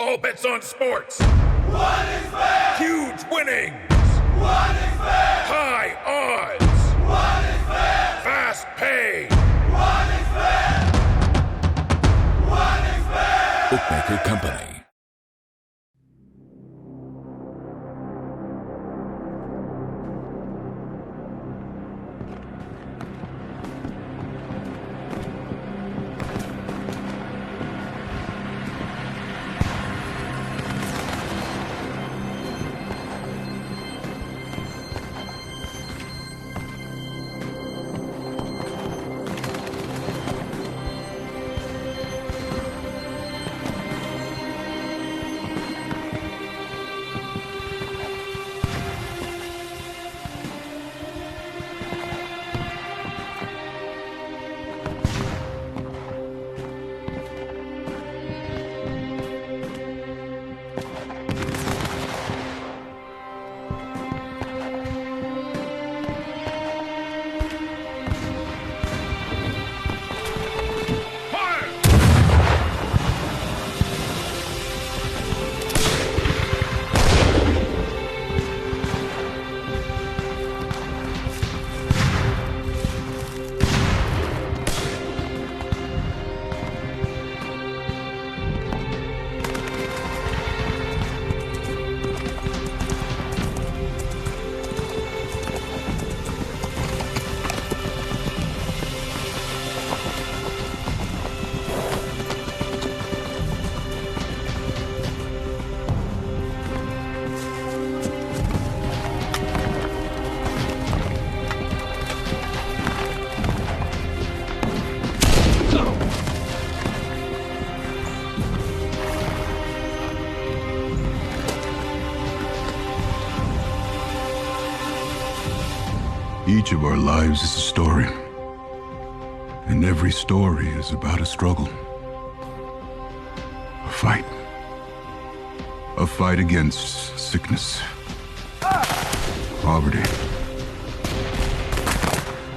All bets on sports. What is fair? Huge winnings. What is fair? High odds. What is fair? Fast pay. What is fair? What is fair? Bookmaker Company. Each of our lives is a story, and every story is about a struggle. A fight. A fight against sickness, poverty,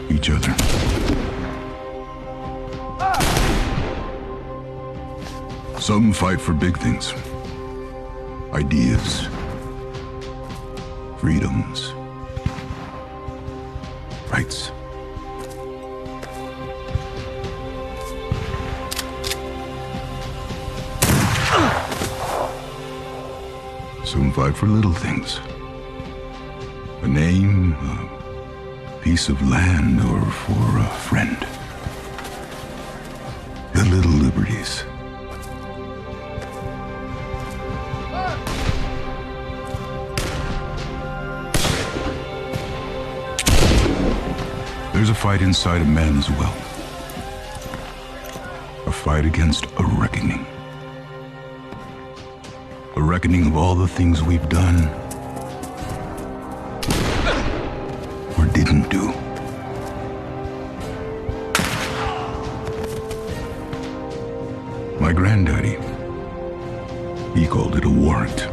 each other. Some fight for big things, ideas, freedoms, rights. Some fight for little things. A name, a piece of land, or for a friend. The little liberties. There's a fight inside a man as well. A fight against a reckoning. A reckoning of all the things we've done or didn't do. My granddaddy, he called it a warrant.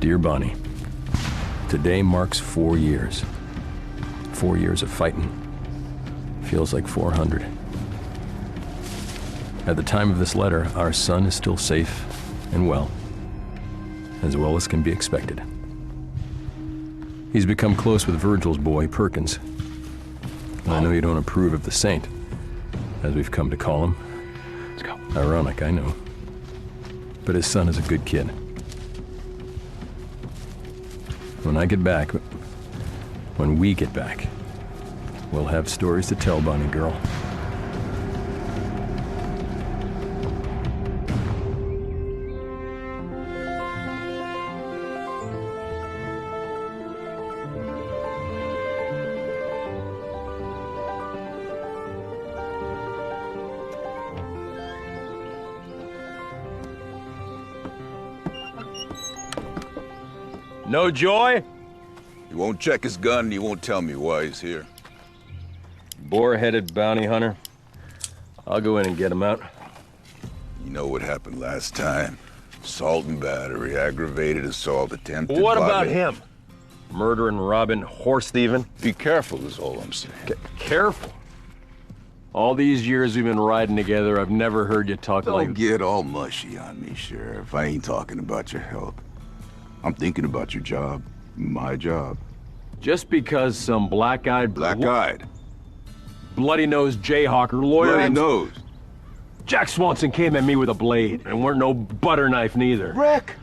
Dear Bonnie, today marks 4 years. 4 years of fighting. Feels like 400. At the time of this letter, our son is still safe and well as can be expected. He's become close with Virgil's boy, Perkins. I know you don't approve of the Saint, as we've come to call him. Let's go. Ironic, I know. But his son is a good kid. When I get back, when we get back, we'll have stories to tell, Bonnie girl. No joy? He won't check his gun and he won't tell me why he's here. Boar-headed bounty hunter. I'll go in and get him out. You know what happened last time? Assault and battery, aggravated assault, attempted What about robbery. him? Murdering, robbing, horse thieving? Be careful is all I'm saying. Careful. All these years we've been riding together, I've never heard you talk Don't like... get all mushy on me, Sheriff. I ain't talking about your health. I'm thinking about your job. My job. Just because some black-eyed... Black-eyed. bloody-nosed jayhawker lawyer... Bloody nose. Jack Swanson came at me with a blade, and weren't no butter knife neither. Rick,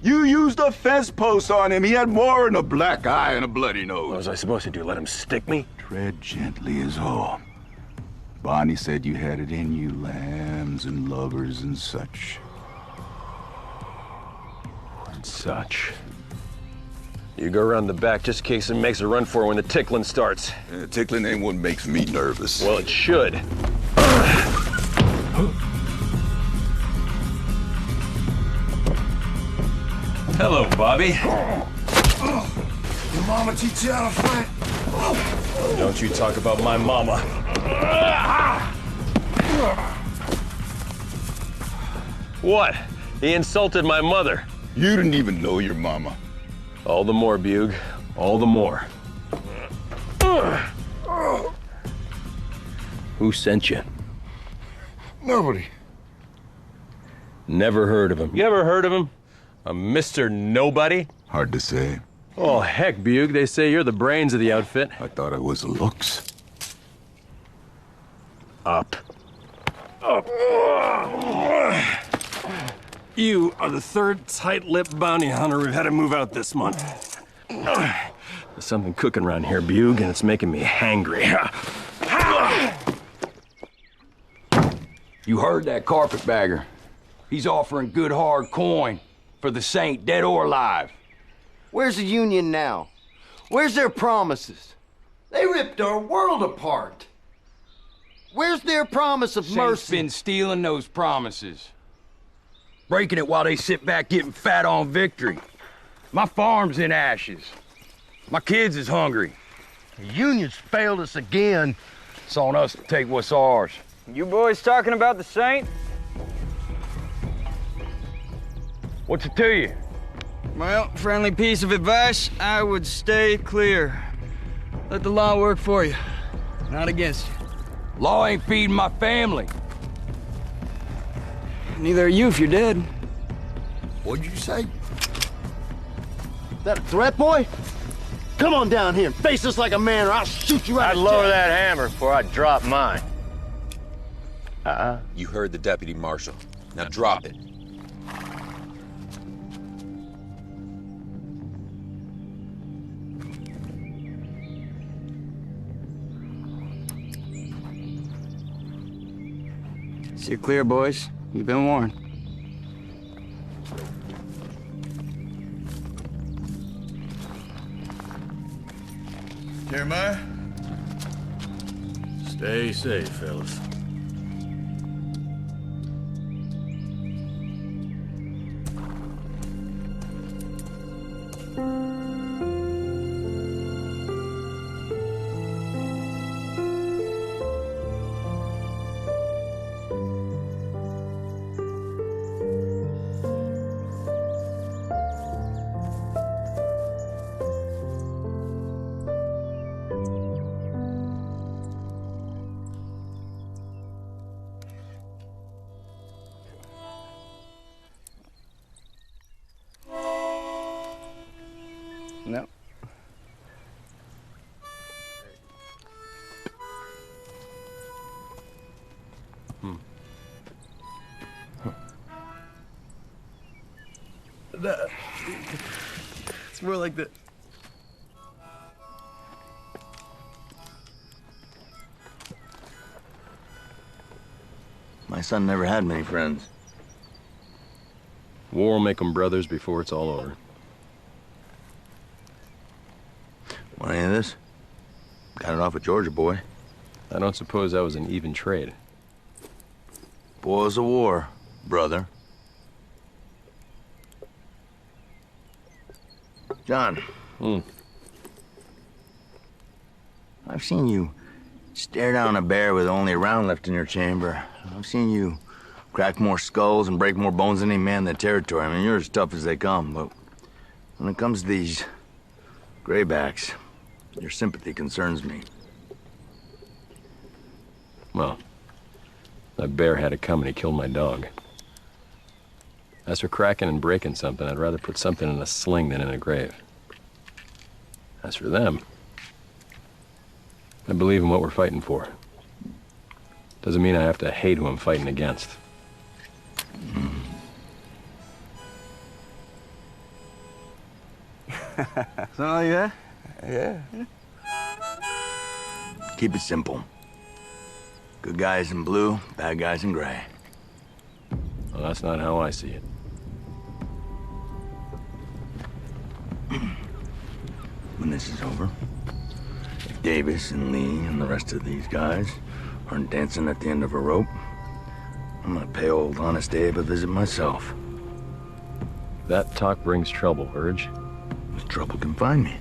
you used a fence post on him. He had more than a black eye and a bloody nose. What was I supposed to do, let him stick me? Tread gently is all. Bonnie said you had it in you, lambs and lovers and such. And such. You go around the back just in case it makes a run for it when the tickling starts. Tickling ain't what makes me nervous. Well, it should. Hello, Bobby. Your mama teach you how to fight? Don't you talk about my mama. What? He insulted my mother. You didn't even know your mama. All the more, Bug. All the more. Who sent you? Nobody. Never heard of him. You ever heard of him? A Mr. Nobody? Hard to say. Oh, heck, Bug. They say you're the brains of the outfit. I thought it was looks. Up. Up. You are the third tight-lipped bounty hunter we've had to move out this month. There's something cooking around here, Bug, and it's making me hangry. You heard that carpetbagger. He's offering good hard coin for the Saint, dead or alive. Where's the Union now? Where's their promises? They ripped our world apart. Where's their promise of Saint's mercy? been stealing those promises. Breaking it while they sit back getting fat on victory. My farm's in ashes. My kids is hungry. The Union's failed us again. It's on us to take what's ours. You boys talking about the Saint? What's it to you? Well, friendly piece of advice, I would stay clear. Let the law work for you, not against you. Law ain't feeding my family. Neither are you if you're dead. What'd you say? That a threat, boy? Come on down here and face us like a man or I'll shoot you out I'd of lower jail. that hammer before I drop mine. You heard the deputy marshal. Now drop it. See you clear, boys. You've been warned. Jeremiah? Stay safe, fellas. No. It's more like the... My son never had many friends. War will make them brothers before it's all over. Want any of this? Got it off a Georgia boy. I don't suppose that was an even trade. Boils of war, brother. John. I've seen you stare down a bear with only a round left in your chamber. I've seen you crack more skulls and break more bones than any man in the territory. I mean, you're as tough as they come, but when it comes to these graybacks, your sympathy concerns me. Well, that bear had it coming. He killed my dog. As for cracking and breaking something, I'd rather put something in a sling than in a grave. As for them, I believe in what we're fighting for. Doesn't mean I have to hate who I'm fighting against. Something like that? Yeah. Keep it simple. Good guys in blue, bad guys in gray. Well, that's not how I see it. When this is over, if Davis and Lee and the rest of these guys aren't dancing at the end of a rope, I'm gonna pay old Honest Abe a visit myself. That talk brings trouble, Urge. If trouble can find me.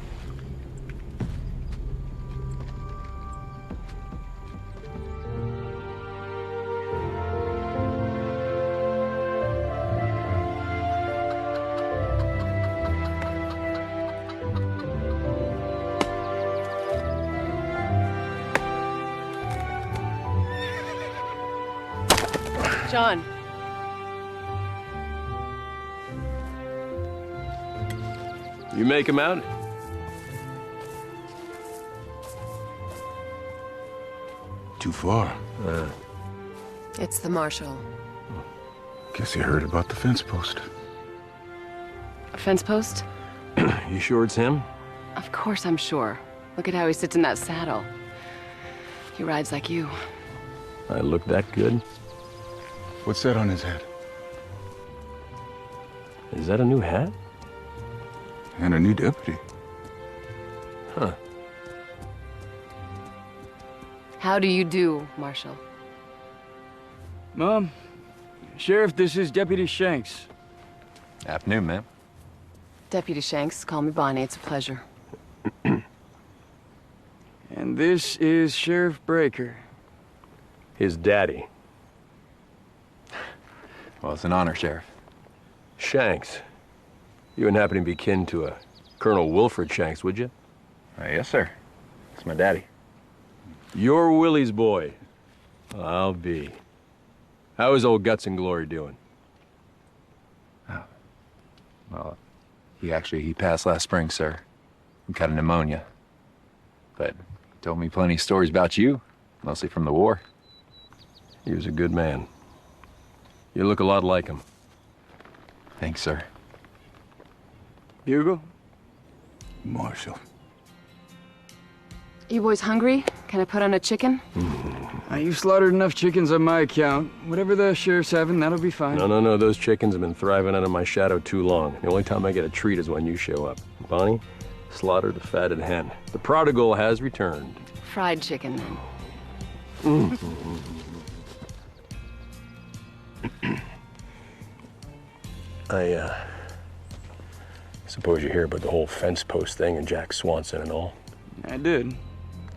John. You make him out? Too far. It's the marshal. Guess you heard about the fence post. A fence post? You sure it's him? Of course I'm sure. Look at how he sits in that saddle. He rides like you. I look that good? What's that on his head? Is that a new hat? And a new deputy. Huh. How do you do, Marshal? Mom, Sheriff, this is Deputy Shanks. Afternoon, ma'am. Deputy Shanks, call me Bonnie. It's a pleasure. And this is Sheriff Breaker. His daddy. Well, it's an honor, Sheriff. Shanks. You wouldn't happen to be kin to a Colonel Wilfred Shanks, would you? Yes, sir. It's my daddy. You're Willie's boy. I'll be. How is old Guts and Glory doing? Well, he passed last spring, sir. He got a pneumonia. But he told me plenty of stories about you, mostly from the war. He was a good man. You look a lot like him. Thanks, sir. Bugle? Marshal. You boys hungry? Can I put on a chicken? You've slaughtered enough chickens on my account. Whatever the sheriff's having, that'll be fine. No. Those chickens have been thriving under my shadow too long. The only time I get a treat is when you show up. Bonnie, slaughter the fatted hen. The prodigal has returned. Fried chicken, then. I suppose you hear about the whole fence post thing and Jack Swanson and all. I did.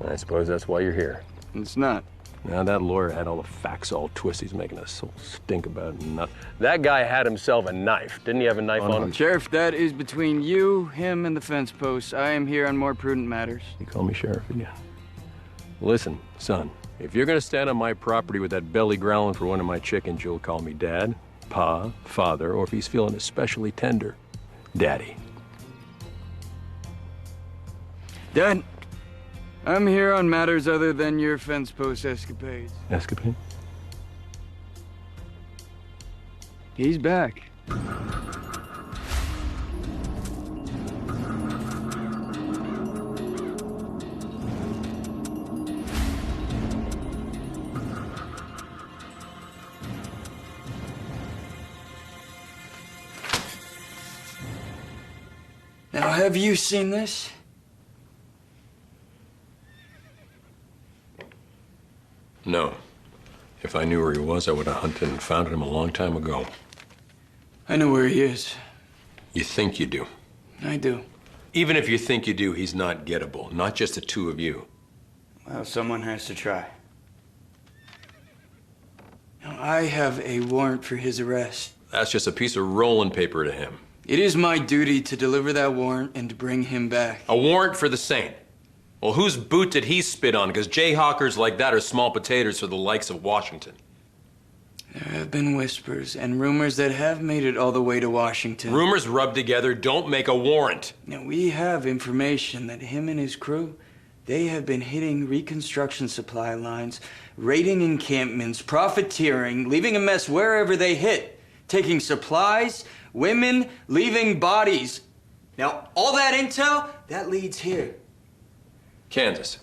I suppose that's why you're here. It's not. Now, that lawyer had all the facts all twisted. He's making us so stink about it. Nothing. That guy had himself a knife. Didn't he have a knife on him? Sheriff, that is between you, him, and the fence post. I am here on more prudent matters. You call me sheriff again. Listen, son, if you're gonna stand on my property with that belly growling for one of my chickens, you'll call me Dad, Pa, Father, or if he's feeling especially tender, Daddy. Dad, I'm here on matters other than your fence post escapades. Escapade? He's back. Now, have you seen this? No. If I knew where he was, I would have hunted and found him a long time ago. I know where he is. You think you do. I do. Even if you think you do, he's not gettable. Not just the two of you. Well, someone has to try. Now, I have a warrant for his arrest. That's just a piece of rolling paper to him. It is my duty to deliver that warrant and to bring him back. A warrant for the Saint. Well, whose boot did he spit on? Because jayhawkers like that are small potatoes for the likes of Washington. There have been whispers and rumors that have made it all the way to Washington. Rumors rubbed together don't make a warrant. Now, we have information that him and his crew, they have been hitting reconstruction supply lines, raiding encampments, profiteering, leaving a mess wherever they hit, taking supplies, women, leaving bodies. Now, all that intel, that leads here. Kansas.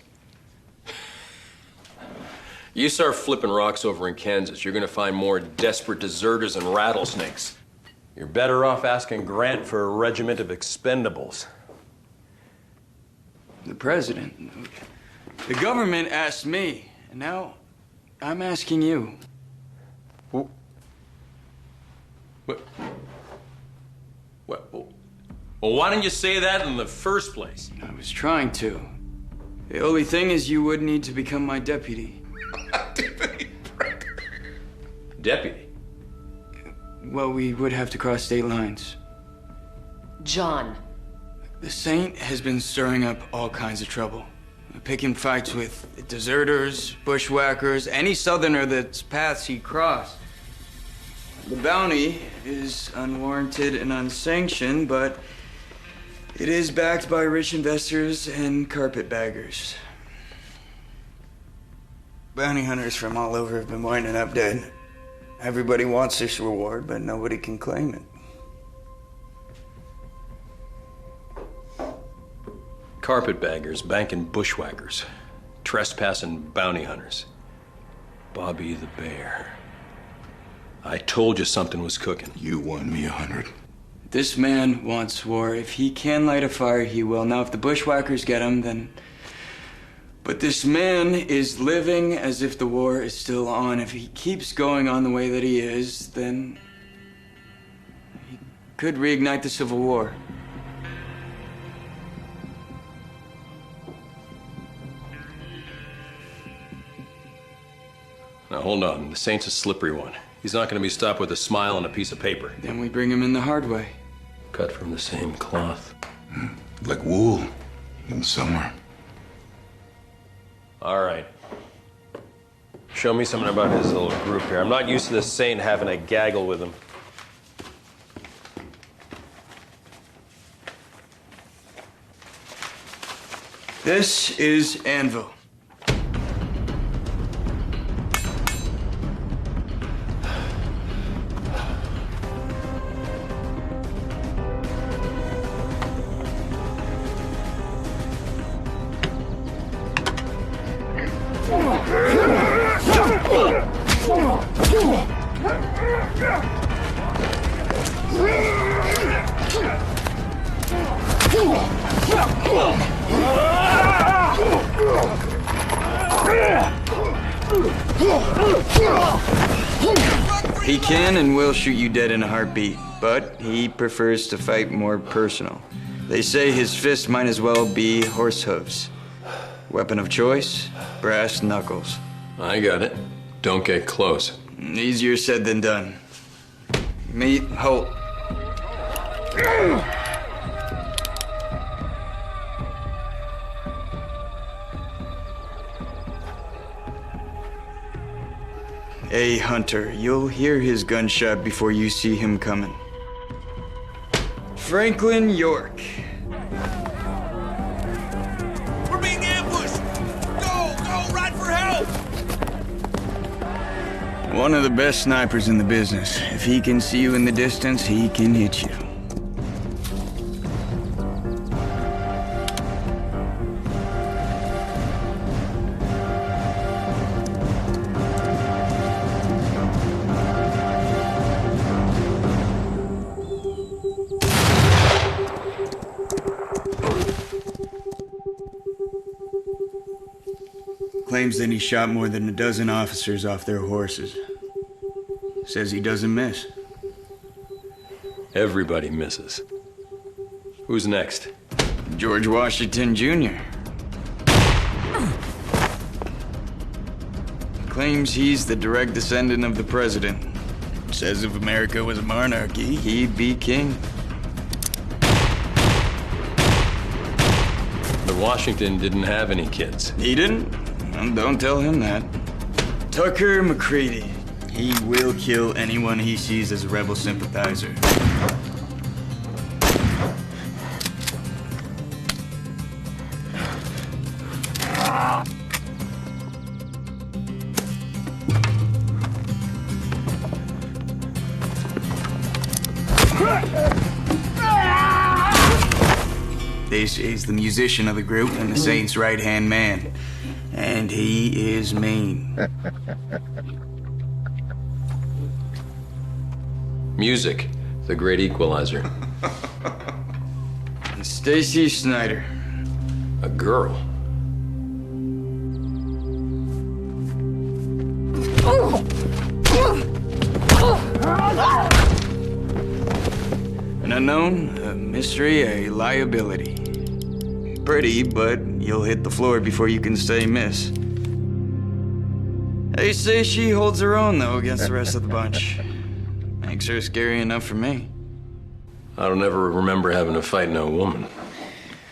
You start flipping rocks over in Kansas, you're gonna find more desperate deserters and rattlesnakes. You're better off asking Grant for a regiment of expendables. The president, the government asked me, and now I'm asking you. What? Well, why didn't you say that in the first place? I was trying to. The only thing is you would need to become my deputy. Deputy? Well, we would have to cross state lines. John. The Saint has been stirring up all kinds of trouble. Picking fights with deserters, bushwhackers, any southerner that's paths he crossed. The bounty is unwarranted and unsanctioned, but it is backed by rich investors and carpetbaggers. Bounty hunters from all over have been winding up dead. Everybody wants this reward, but nobody can claim it. Carpetbaggers, banking bushwhackers, trespassing bounty hunters. Bobby the Bear. I told you something was cooking. You won me 100. This man wants war. If he can light a fire, he will. Now, if the bushwhackers get him, then... But this man is living as if the war is still on. If he keeps going on the way that he is, then... he could reignite the Civil War. Now, hold on. The Saint's a slippery one. He's not going to be stopped with a smile and a piece of paper. Then we bring him in the hard way. Cut from the same cloth. Like wool in summer. All right. Show me something about his little group here. I'm not used to this Saint having a gaggle with him. This is Anvil. He can and will shoot you dead in a heartbeat, but he prefers to fight more personal. They say his fist might as well be horse hooves. Weapon of choice, brass knuckles. I got it. Don't get close. Easier said than done. Meet Holt. A hunter. You'll hear his gunshot before you see him coming. Franklin York. One of the best snipers in the business. If he can see you in the distance, he can hit you. Claims that he shot more than a dozen officers off their horses. Says he doesn't miss. Everybody misses. Who's next? George Washington Jr. Claims he's the direct descendant of the president. Says if America was a monarchy, he'd be king. But Washington didn't have any kids. He didn't? Well, don't tell him that. Tucker McCready. He will kill anyone he sees as a rebel sympathizer. This is the musician of the group and the Saint's right-hand man. And he is mean. Music, the great equalizer. Stacy Snyder. A girl. An unknown, a mystery, a liability. Pretty, but you'll hit the floor before you can say miss. They say she holds her own, though, against the rest of the bunch. Makes her scary enough for me. I don't ever remember having to fight no woman.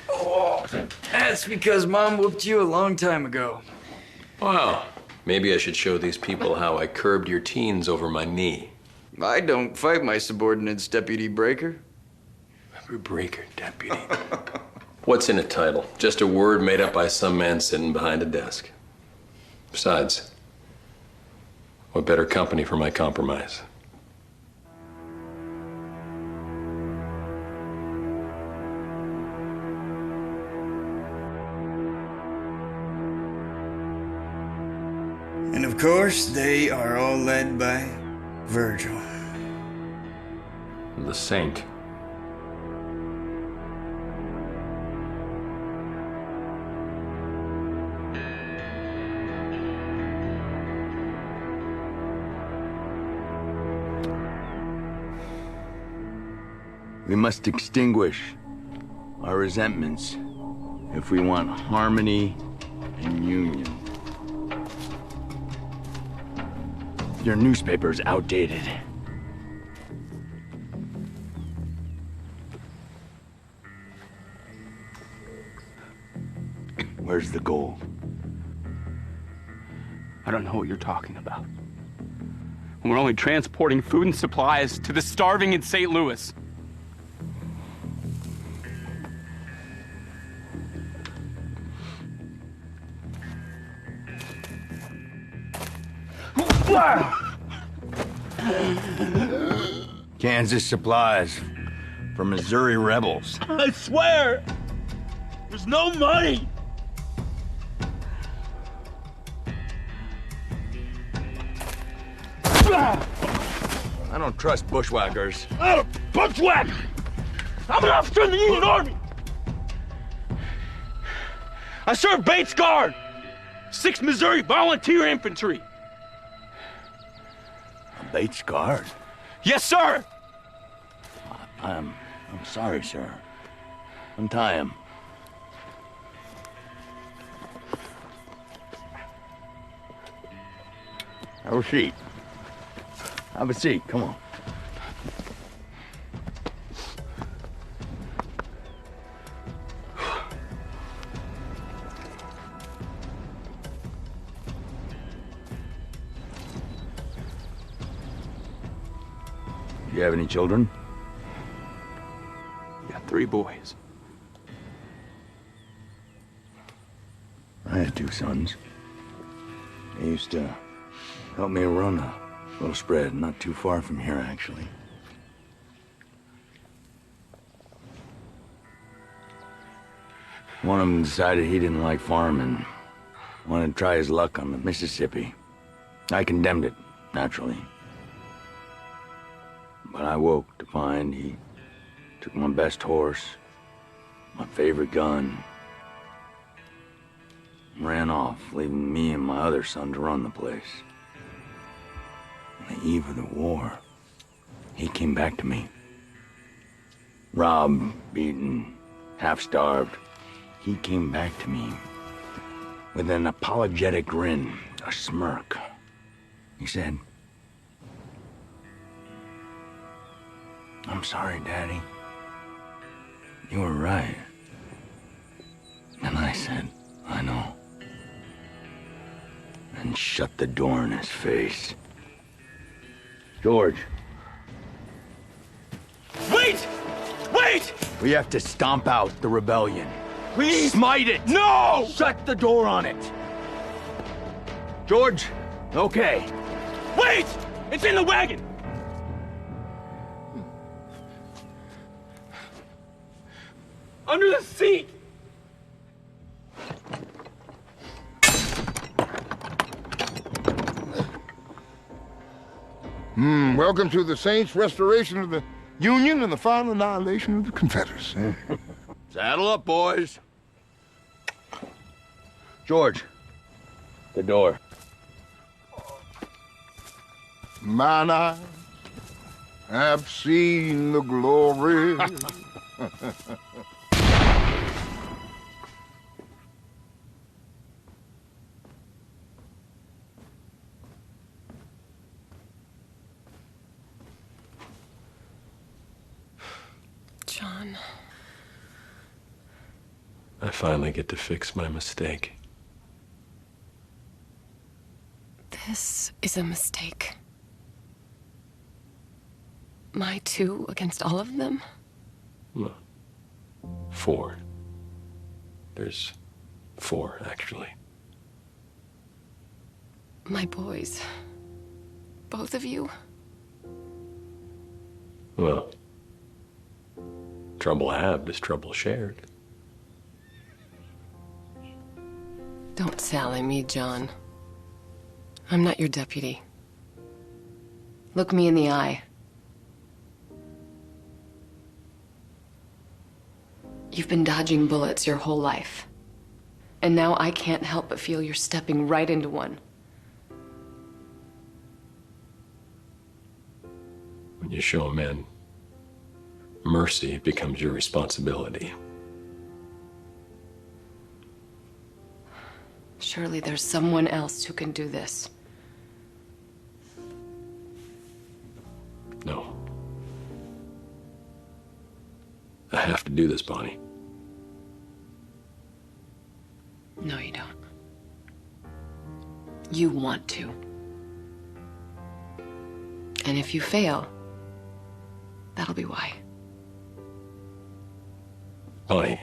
Oh, that's because Mom whooped you a long time ago. Wow. Maybe I should show these people how I curbed your teens over my knee. I don't fight my subordinates, Deputy Breaker. Breaker, Deputy. What's in a title? Just a word made up by some man sitting behind a desk. Besides, what better company for my compromise? And of course, they are all led by Virgil. The Saint. We must extinguish our resentments if we want harmony and union. Your newspaper's outdated. Where's the gold? I don't know what you're talking about. We're only transporting food and supplies to the starving in St. Louis. Kansas supplies for Missouri rebels. I swear, there's no money. I don't trust bushwhackers. I'm a bushwhacker. I'm an officer in the Union Army. I served Bates Guard, 6th Missouri Volunteer Infantry. Bates Guard? Yes, sir. I'm sorry, sir. Untie him. Have a seat. Have a seat. Come on. Do you have any children? We got 3 boys. I had 2 sons. They used to help me run a Little spread, not too far from here, actually. One of them decided he didn't like farming. Wanted to try his luck on the Mississippi. I condemned it, naturally. But I woke to find he took my best horse, my favorite gun, and ran off, leaving me and my other son to run the place. On the eve of the war, he came back to me. Robbed, beaten, half-starved. He came back to me with an apologetic grin, a smirk. He said, "I'm sorry, Daddy. You were right." And I said, "I know." And shut the door in his face. George. Wait! Wait! We have to stomp out the rebellion. Please! Smite it! No! Shut the door on it! George, okay. Wait! It's in the wagon! Under the seat! Welcome to the Saints' restoration of the Union and the final annihilation of the Confederacy. Saddle up, boys. George, the door. Mine eyes have seen the glory. John. I finally get to fix my mistake. This is a mistake. My two against all of them? No. 4. There's 4, actually. My boys. Both of you? Well, trouble halved is trouble shared. Don't sally me, John. I'm not your deputy. Look me in the eye. You've been dodging bullets your whole life. And now I can't help but feel you're stepping right into one. When you show a man mercy, it becomes your responsibility. Surely there's someone else who can do this. No. I have to do this, Bonnie. No, you don't. You want to. And if you fail, that'll be why. Bonnie.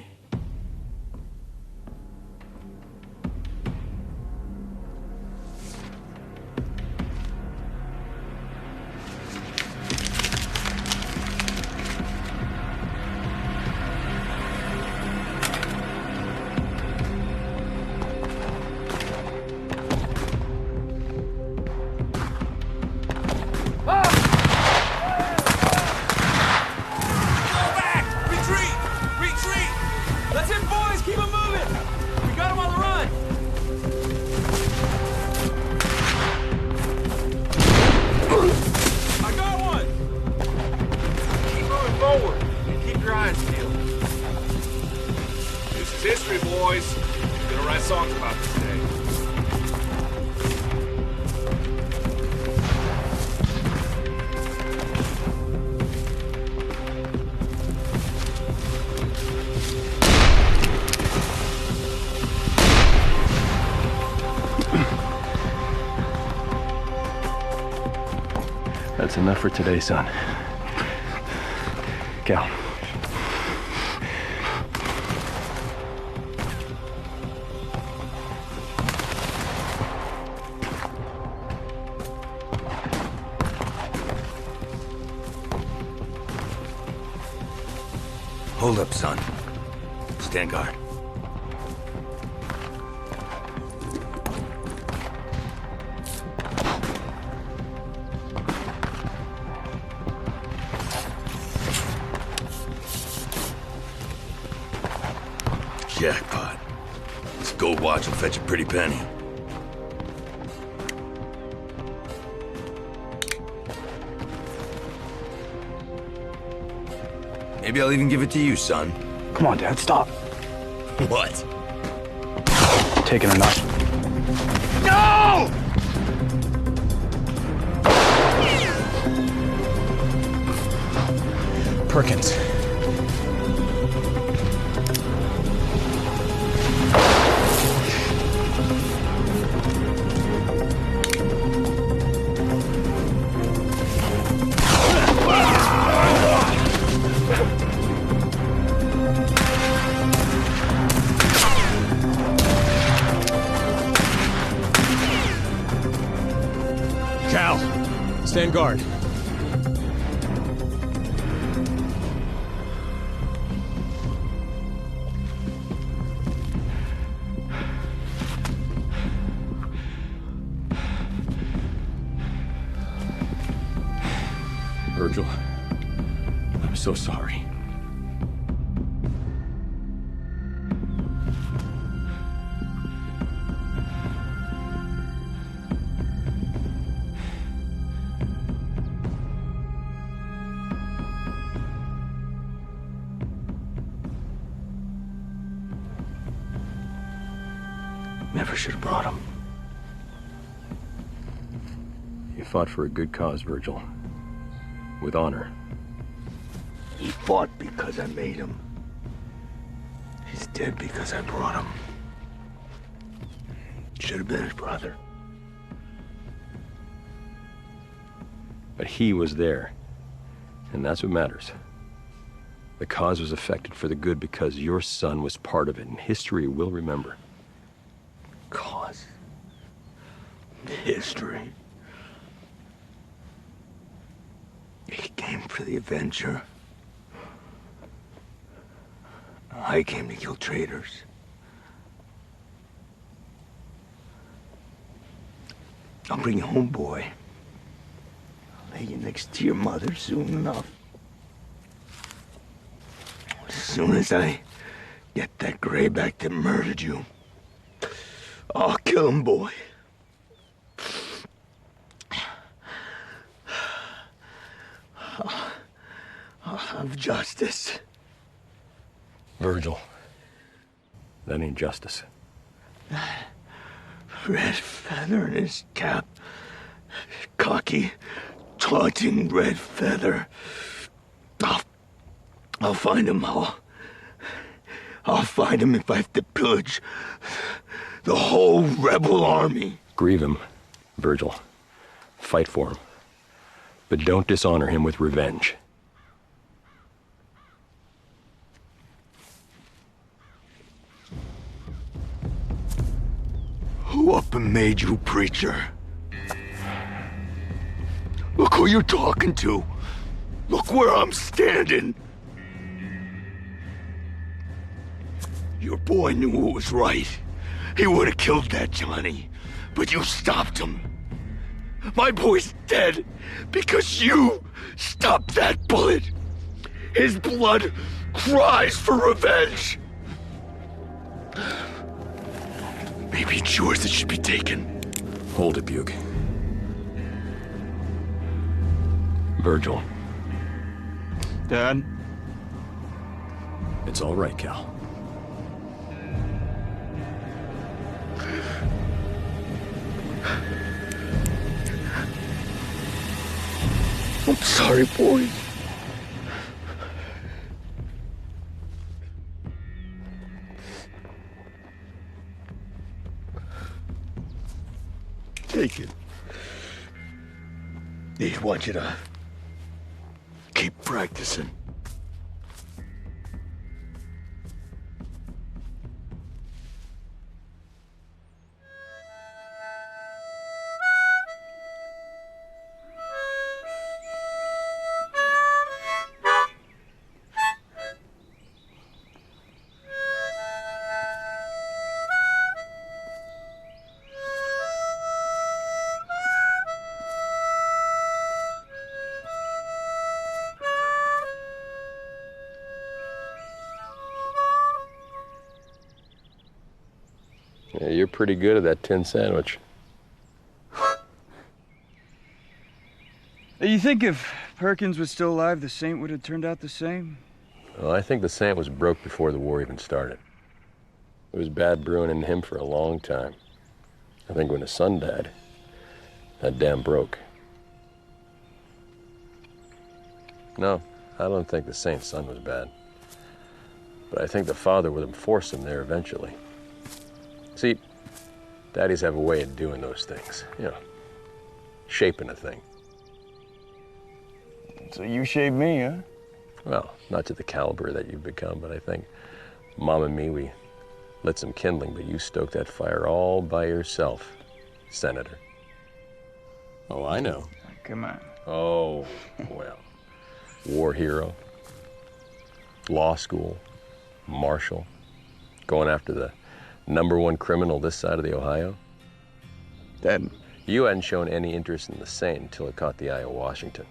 History, boys. We're gonna write songs about this day. That's enough for today, son. Cal. Hold up, son. Stand guard. Jackpot. This gold watch will fetch a pretty penny. Maybe I'll even give it to you, son. Come on, Dad, stop. What? Taking enough. No! Perkins. Cal, stand guard. Virgil, I'm so sorry. Never should have brought him. You fought for a good cause, Virgil. With honor. He fought because I made him. He's dead because I brought him. Should have been his brother. But he was there. And that's what matters. The cause was affected for the good because your son was part of it, and history will remember. Cause. History. He came for the adventure. I came to kill traitors. I'll bring you home, boy. I'll lay you next to your mother soon enough. As soon as I get that grayback that murdered you, I'll kill him, boy. I'll have justice. Virgil, that ain't justice. Red feather in his cap. Cocky, taunting red feather. I'll find him. I'll find him if I have to pillage the whole rebel army. Grieve him, Virgil. Fight for him. But don't dishonor him with revenge. Who up and made you preacher? Look who you're talking to. Look where I'm standing. Your boy knew what was right. He would have killed that Johnny, but you stopped him. My boy's dead because you stopped that bullet. His blood cries for revenge. Maybe it's yours that should be taken. Hold it, Buke. Virgil. Dad? It's all right, Cal. I'm sorry, boy. Take it. They want you to keep practicing. Yeah, you're pretty good at that tin sandwich. You think if Perkins was still alive, the Saint would have turned out the same? Well, I think the Saint was broke before the war even started. It was bad brewing in him for a long time. I think when his son died, that dam broke. No, I don't think the Saint's son was bad. But I think the father would have forced him there eventually. See, daddies have a way of doing those things, you know, shaping a thing. So you shaved me, huh? Well, not to the caliber that you've become, but I think Mom and me, we lit some kindling, but you stoked that fire all by yourself, Senator. Oh, I know. Come on. Oh, well. War hero, law school, marshal, going after the #1 criminal this side of the Ohio. Dad. You hadn't shown any interest in the Saint until it caught the eye of Washington.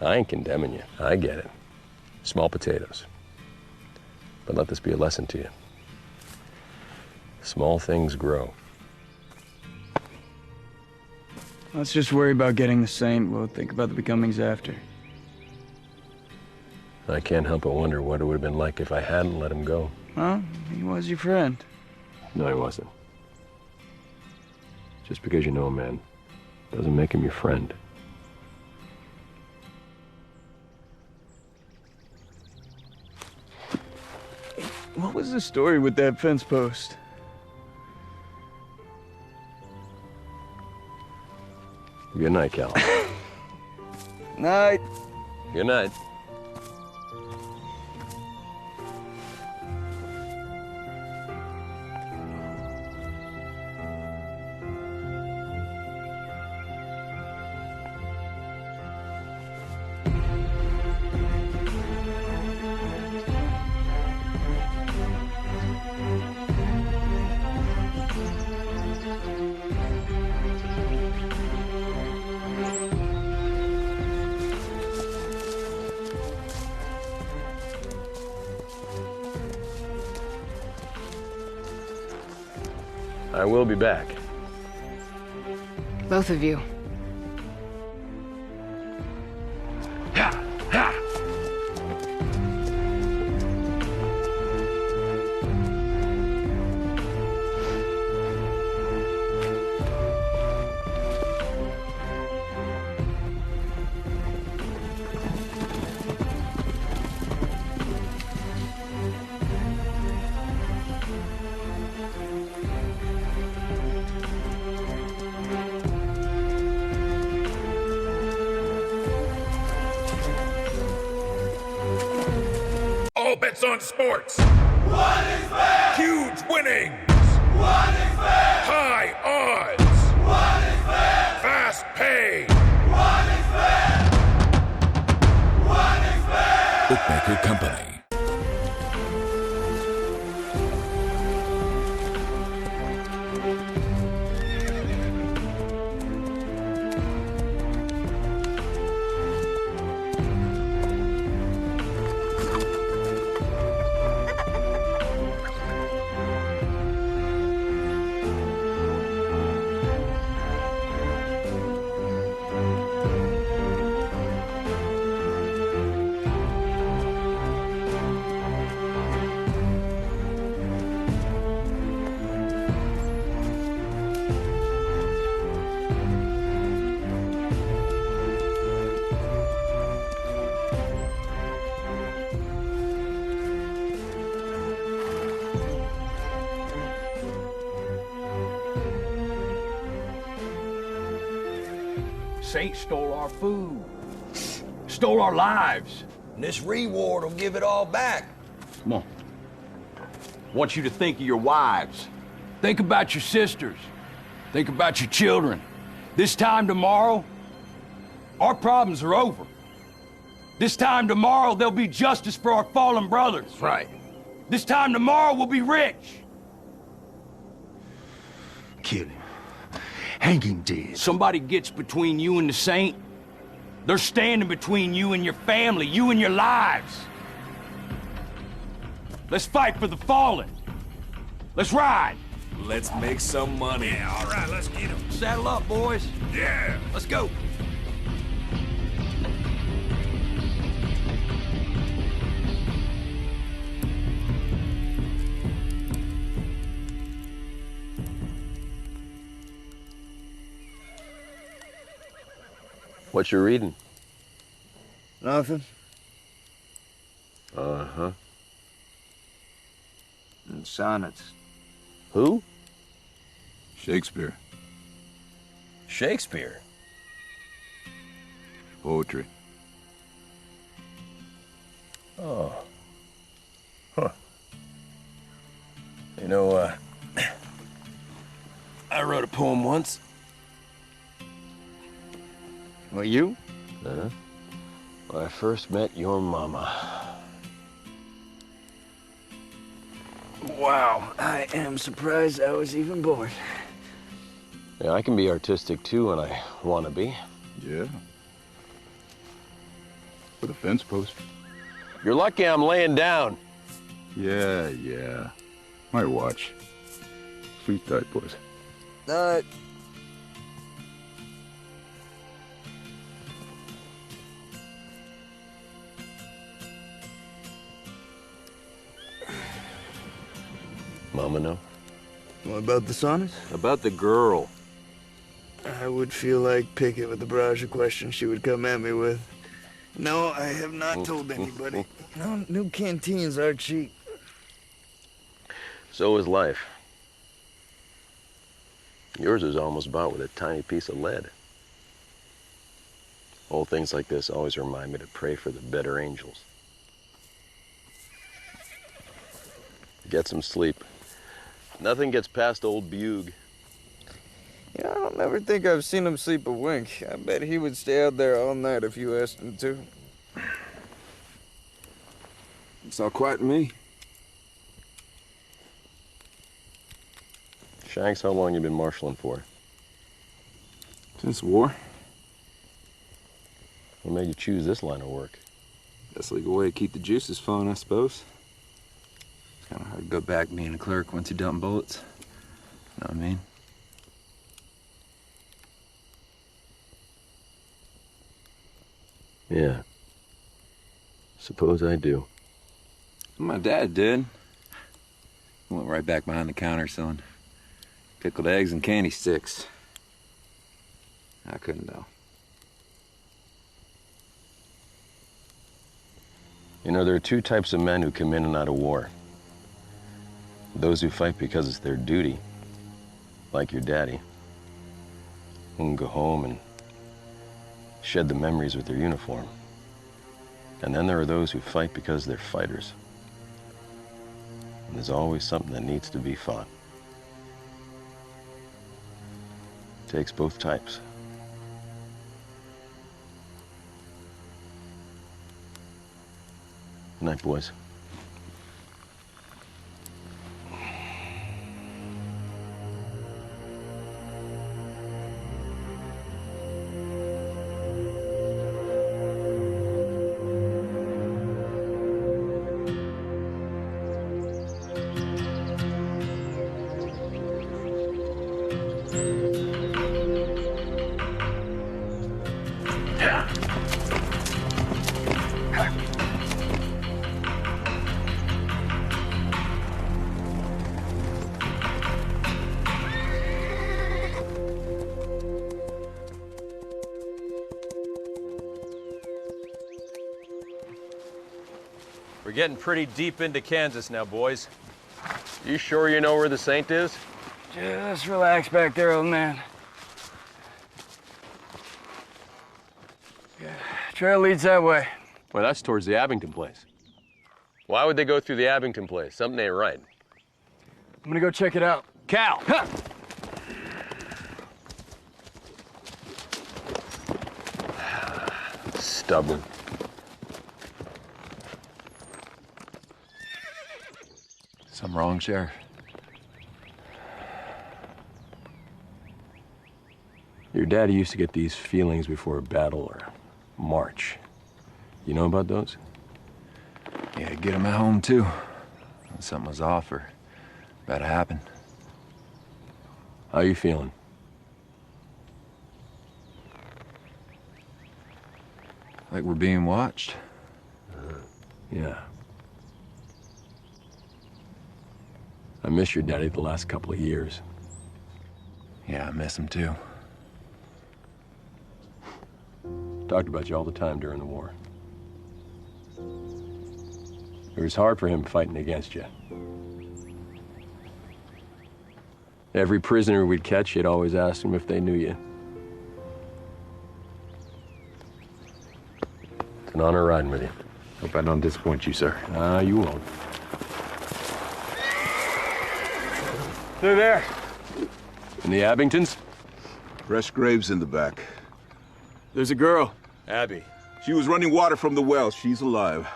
I ain't condemning you. I get it. Small potatoes. But let this be a lesson to you. Small things grow. Let's just worry about getting the Saint. We'll think about the becomings after. I can't help but wonder what it would have been like if I hadn't let him go. Well, he was your friend. No, he wasn't. Just because you know a man doesn't make him your friend. What was the story with that fence post? Good night, Cal. Night. Good night. I will be back. Both of you. All bets on sports. What is fair? Huge winnings. What is fair? High odds. What is fair? Fast pay. What is fair? What is fair? Bookmaker Company. Saint stole our food, stole our lives. And this reward will give it all back. Come on. I want you to think of your wives. Think about your sisters. Think about your children. This time tomorrow, our problems are over. This time tomorrow, there'll be justice for our fallen brothers. Right. This time tomorrow, we'll be rich. Kill him. Hang him dead. Somebody gets between you and the Saint, they're standing between you and your family, you and your lives. Let's fight for the fallen. Let's ride. Let's make some money. Yeah, all right, let's get him. Saddle up, boys. Yeah. Let's go. What you reading? Nothing. Uh-huh. Sonnets. Who? Shakespeare. Shakespeare. Poetry. Oh. Huh. You know, I wrote a poem once. Well, you? Uh-huh. When I first met your mama. Wow, I am surprised I was even born. Yeah, I can be artistic too when I want to be. Yeah. With a fence post. You're lucky I'm laying down. Yeah. My watch. Sleep tight, boys. Mama know? What about the sonnets? About the girl. I would feel like Pickett with the barrage of questions she would come at me with. No, I have not told anybody. No, new canteens are cheap. So is life. Yours is almost bought with a tiny piece of lead. Old things like this always remind me to pray for the better angels. Get some sleep. Nothing gets past old Bug. Yeah, I don't never think I've seen him sleep a wink. I bet he would stay out there all night if you asked him to. It's all quiet to me. Shanks, how long you been marshalling for? Since war. What made you choose this line of work? Best legal way to keep the juices flowing, I suppose. It's kind of hard to go back being a clerk once you dump bullets. You know what I mean? Yeah. Suppose I do. My dad did. He went right back behind the counter selling pickled eggs and candy sticks. I couldn't, though. You know, there are two types of men who come in and out of war. Those who fight because it's their duty, like your daddy, who can go home and shed the memories with their uniform. And then there are those who fight because they're fighters. And there's always something that needs to be fought. Takes both types. Good night, boys. We're getting pretty deep into Kansas now, boys. You sure you know where the Saint is? Just relax back there, old man. Yeah, trail leads that way. Well, that's towards the Abington place. Why would they go through the Abington place? Something ain't right. I'm gonna go check it out. Cal! Huh. Stubborn. Something wrong, Sheriff? Your daddy used to get these feelings before a battle or march. You know about those? Yeah, get him at home, too. When something was off or about to happen. How you feeling? Like we're being watched? Yeah. I miss your daddy the last couple of years. Yeah, I miss him too. Talked about you all the time during the war. It was hard for him fighting against you. Every prisoner we'd catch, he'd always ask them if they knew you. It's an honor riding with you. Hope I don't disappoint you, sir. You won't. They're there. And the Abingtons? Fresh graves in the back. There's a girl. Abby. She was running water from the well. She's alive.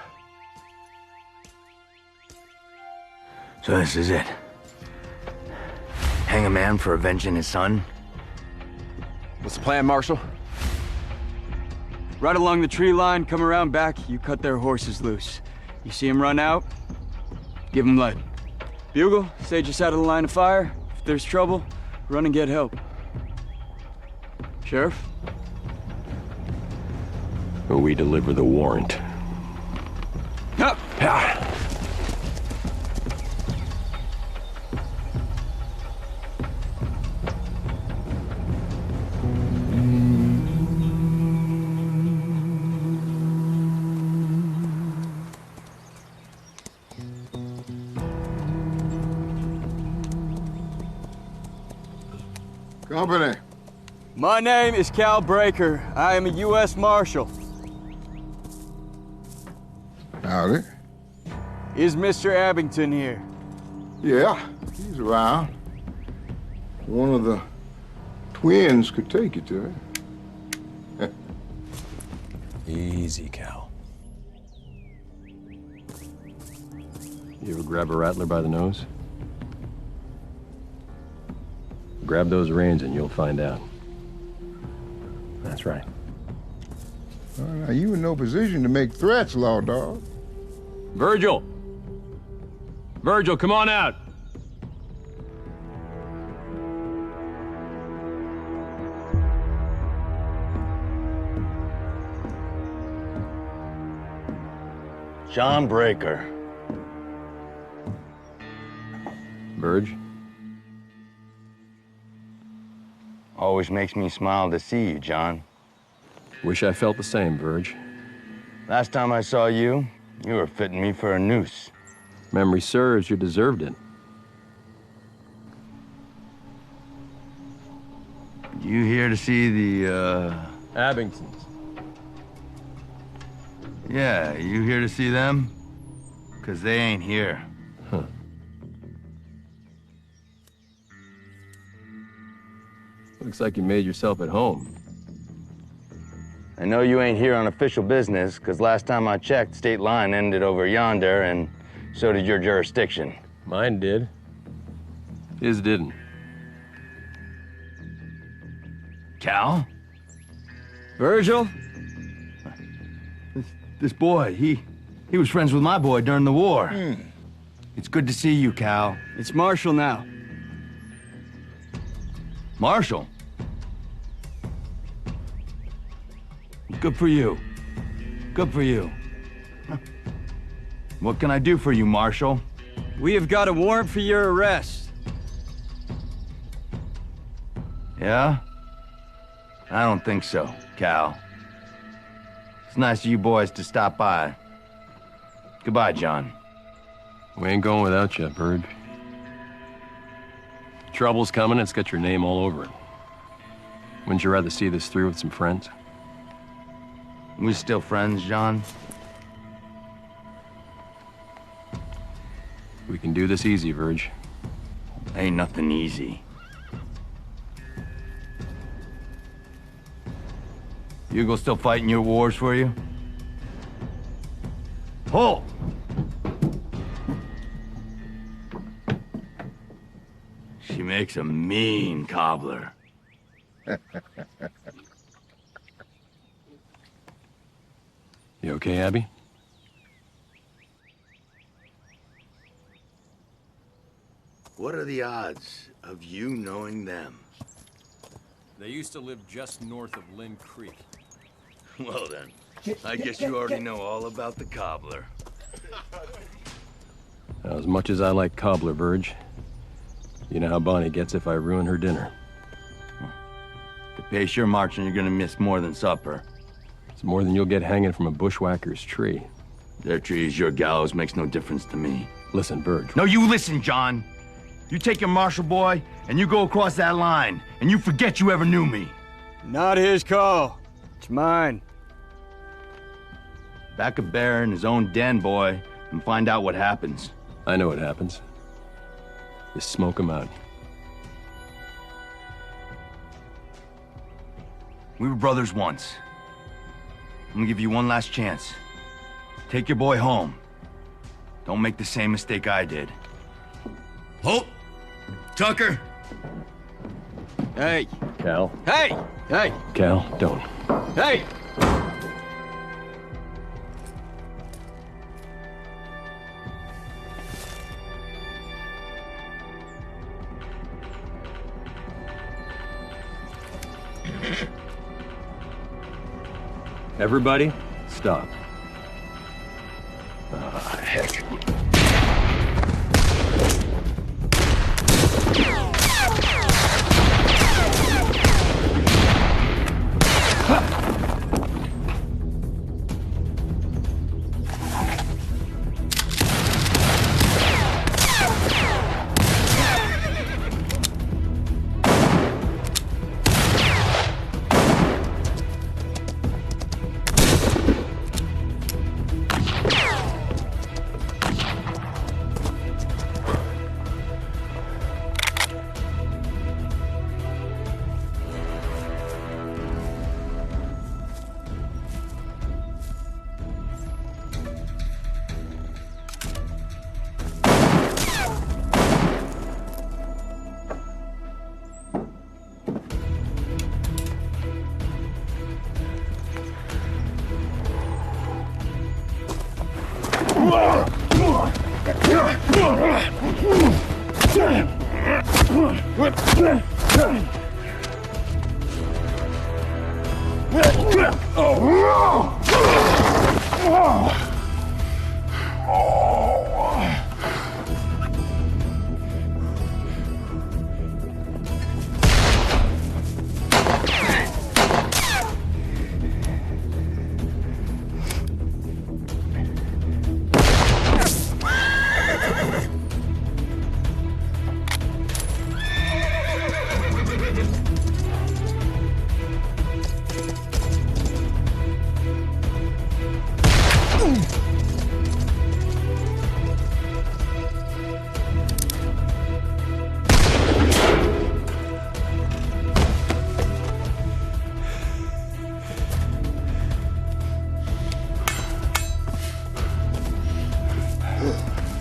So this is it. Hang a man for avenging his son? What's the plan, Marshal? Right along the tree line, come around back, you cut their horses loose. You see them run out, give them lead. Bugle, stay just out of the line of fire. If there's trouble, run and get help. Sheriff? We deliver the warrant. Up! Company. My name is Cal Breaker. I am a U.S. Marshal. Howdy. Is Mr. Abington here? Yeah, he's around. One of the twins could take you to him. Easy, Cal. You ever grab a rattler by the nose? Grab those reins and you'll find out. That's right. Well, now, you in no position to make threats, Law Dog. Virgil! Virgil, come on out! John Breaker. Verge? Always makes me smile to see you, John. Wish I felt the same, Verge. Last time I saw you, you were fitting me for a noose. Memory serves, you deserved it. You here to see the, Abingtons. Yeah, you here to see them? 'Cause they ain't here. Huh. Looks like you made yourself at home. I know you ain't here on official business, 'cause last time I checked, state line ended over yonder, and so did your jurisdiction. Mine did. His didn't. Cal? Virgil? This boy, he was friends with my boy during the war. It's good to see you, Cal. It's Marshall now. Marshall? Good for you. Good for you. What can I do for you, Marshall? We have got a warrant for your arrest. Yeah? I don't think so, Cal. It's nice of you boys to stop by. Goodbye, John. We ain't going without you, Verge. Trouble's coming, it's got your name all over it. Wouldn't you rather see this through with some friends? We still friends, John? We can do this easy, Verge. Ain't nothing easy. Hugo still fighting your wars for you? Pull! She makes a mean cobbler. You okay, Abby? What are the odds of you knowing them? They used to live just north of Lynn Creek. Well then, I guess you already know all about the cobbler. Now, as much as I like cobbler, Verge, you know how Bonnie gets if I ruin her dinner. The pace you're marching, you're gonna miss more than supper. It's more than you'll get hanging from a bushwhacker's tree. Their trees, your gallows makes no difference to me. Listen, Verge. No, you listen, John. You take your marshal boy, and you go across that line, and you forget you ever knew me. Not his call. It's mine. Back a bear in his own den, boy, and find out what happens. I know what happens. You smoke him out. We were brothers once. I'm gonna give you one last chance. Take your boy home. Don't make the same mistake I did. Holt! Tucker! Hey! Cal. Hey! Hey! Cal, don't. Hey! Everybody, stop. Ah, heck.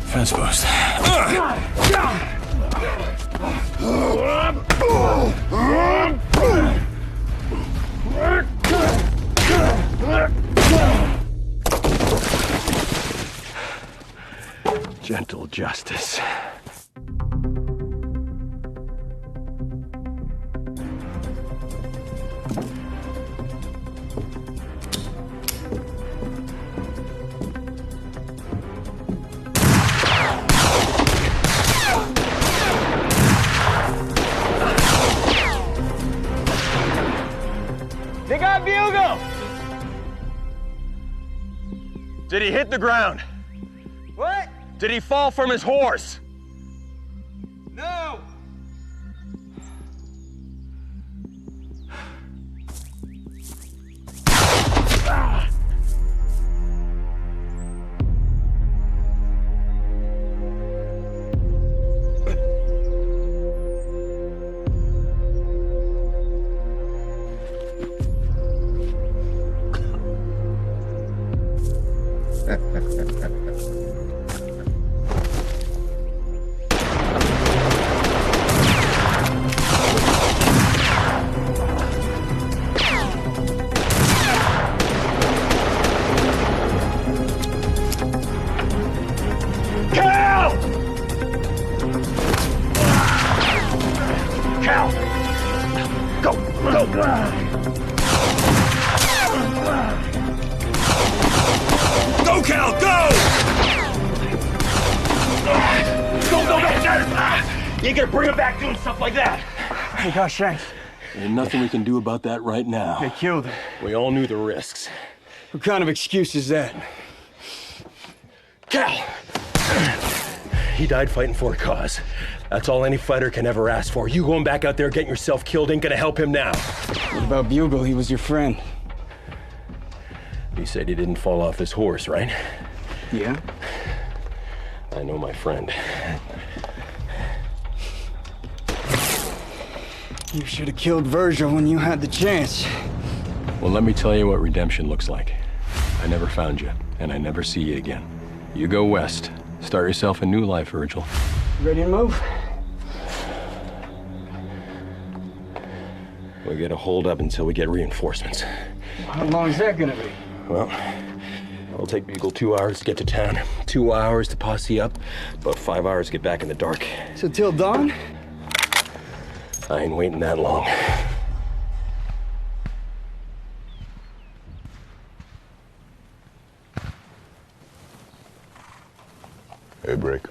Fence post. Gentle justice. They got Bugle! Did he hit the ground? What? Did he fall from his horse? No! You ain't gonna bring him back doing stuff like that. Hey, gosh, thanks. There's nothing we can do about that right now. They killed him. We all knew the risks. What kind of excuse is that? Cal! He died fighting for a cause. That's all any fighter can ever ask for. You going back out there getting yourself killed ain't gonna help him now. What about Bugle? He was your friend. He said he didn't fall off his horse, right? Yeah? I know my friend. You should have killed Virgil when you had the chance. Well, let me tell you what redemption looks like. I never found you, and I never see you again. You go west. Start yourself a new life, Virgil. Ready to move? We'll get a hold up until we get reinforcements. How long is that gonna be? Well, it'll take Bugle 2 hours to get to town, 2 hours to posse up, about 5 hours to get back in the dark. So till dawn? I ain't waiting that long. Hey, Break.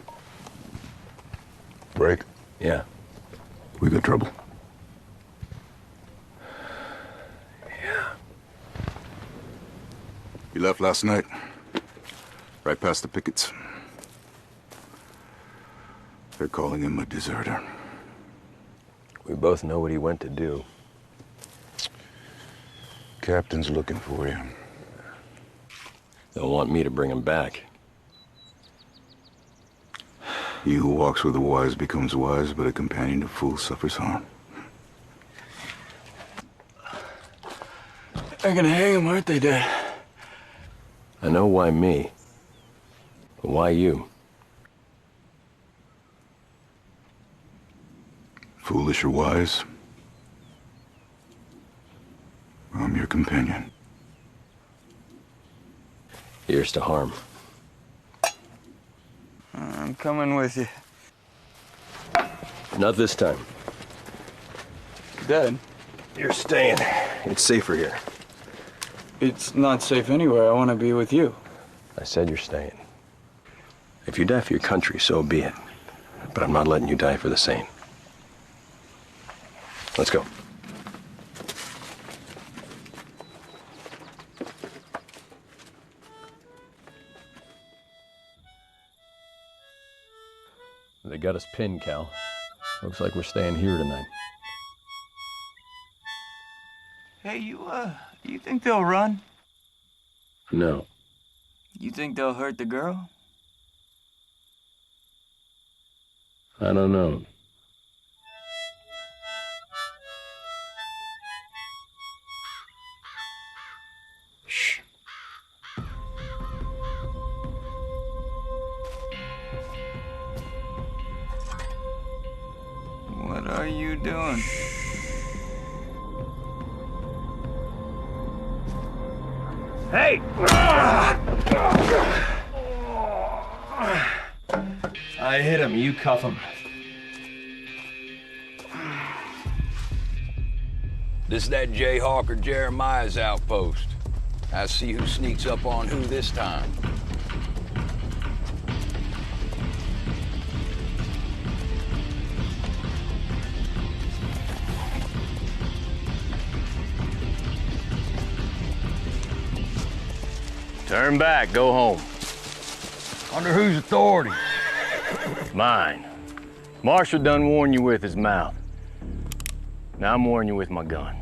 Break? Yeah. We got trouble. Yeah. He left last night. Right past the pickets. They're calling him a deserter. We both know what he went to do. Captain's looking for you. They'll want me to bring him back. He who walks with the wise becomes wise, but a companion of fools suffers harm. They're gonna hang him, aren't they, Dad? I know why me, but why you? Foolish or wise, I'm your companion. Here's to harm. I'm coming with you. Not this time. Dad? You're staying. It's safer here. It's not safe anywhere. I want to be with you. I said you're staying. If you die for your country, so be it. But I'm not letting you die for the sane. Let's go. They got us pinned, Cal. Looks like we're staying here tonight. Hey, you think they'll run? No. You think they'll hurt the girl? I don't know. Shh. What are you doing? Hey! I hit him. You cuff him. This is that Jayhawker Jeremiah's outpost. I see who sneaks up on who this time. Turn back, go home. Under whose authority? Mine. Marshall done warned you with his mouth. Now I'm warning you with my gun.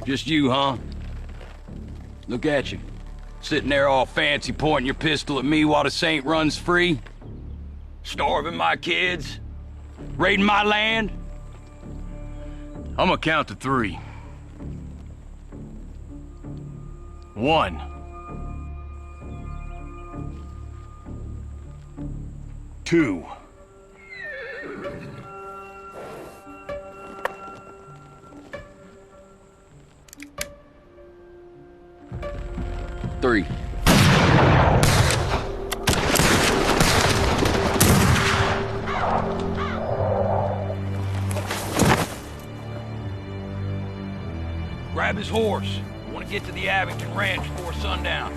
Just you, huh? Look at you. Sitting there all fancy pointing your pistol at me while the Saint runs free. Starving my kids. Raiding my land. I'm gonna count to 3. 1. 2. 3. Grab his horse. I want to get to the Abington Ranch before sundown.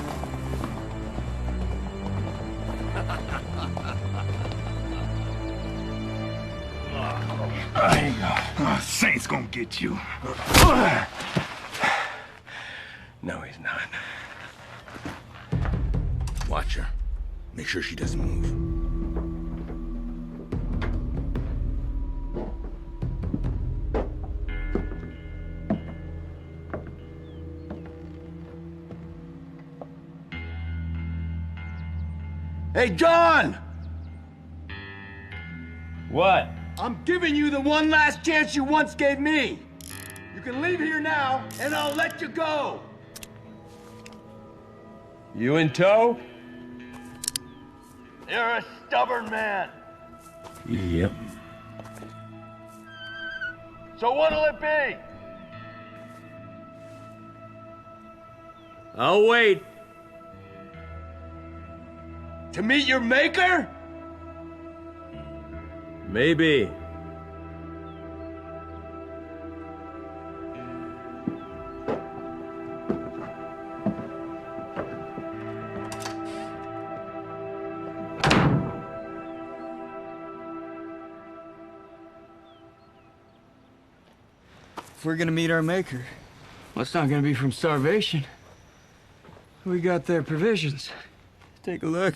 There you go. Oh, Saint's gonna get you. No, he's not. Watch her. Make sure she doesn't move. Hey, John! What? I'm giving you the one last chance you once gave me. You can leave here now, and I'll let you go. You in tow? You're a stubborn man. Yep. So what'll it be? I'll wait. To meet your maker? Maybe. If we're gonna meet our maker, well, it's not gonna be from starvation. We got their provisions. Take a look.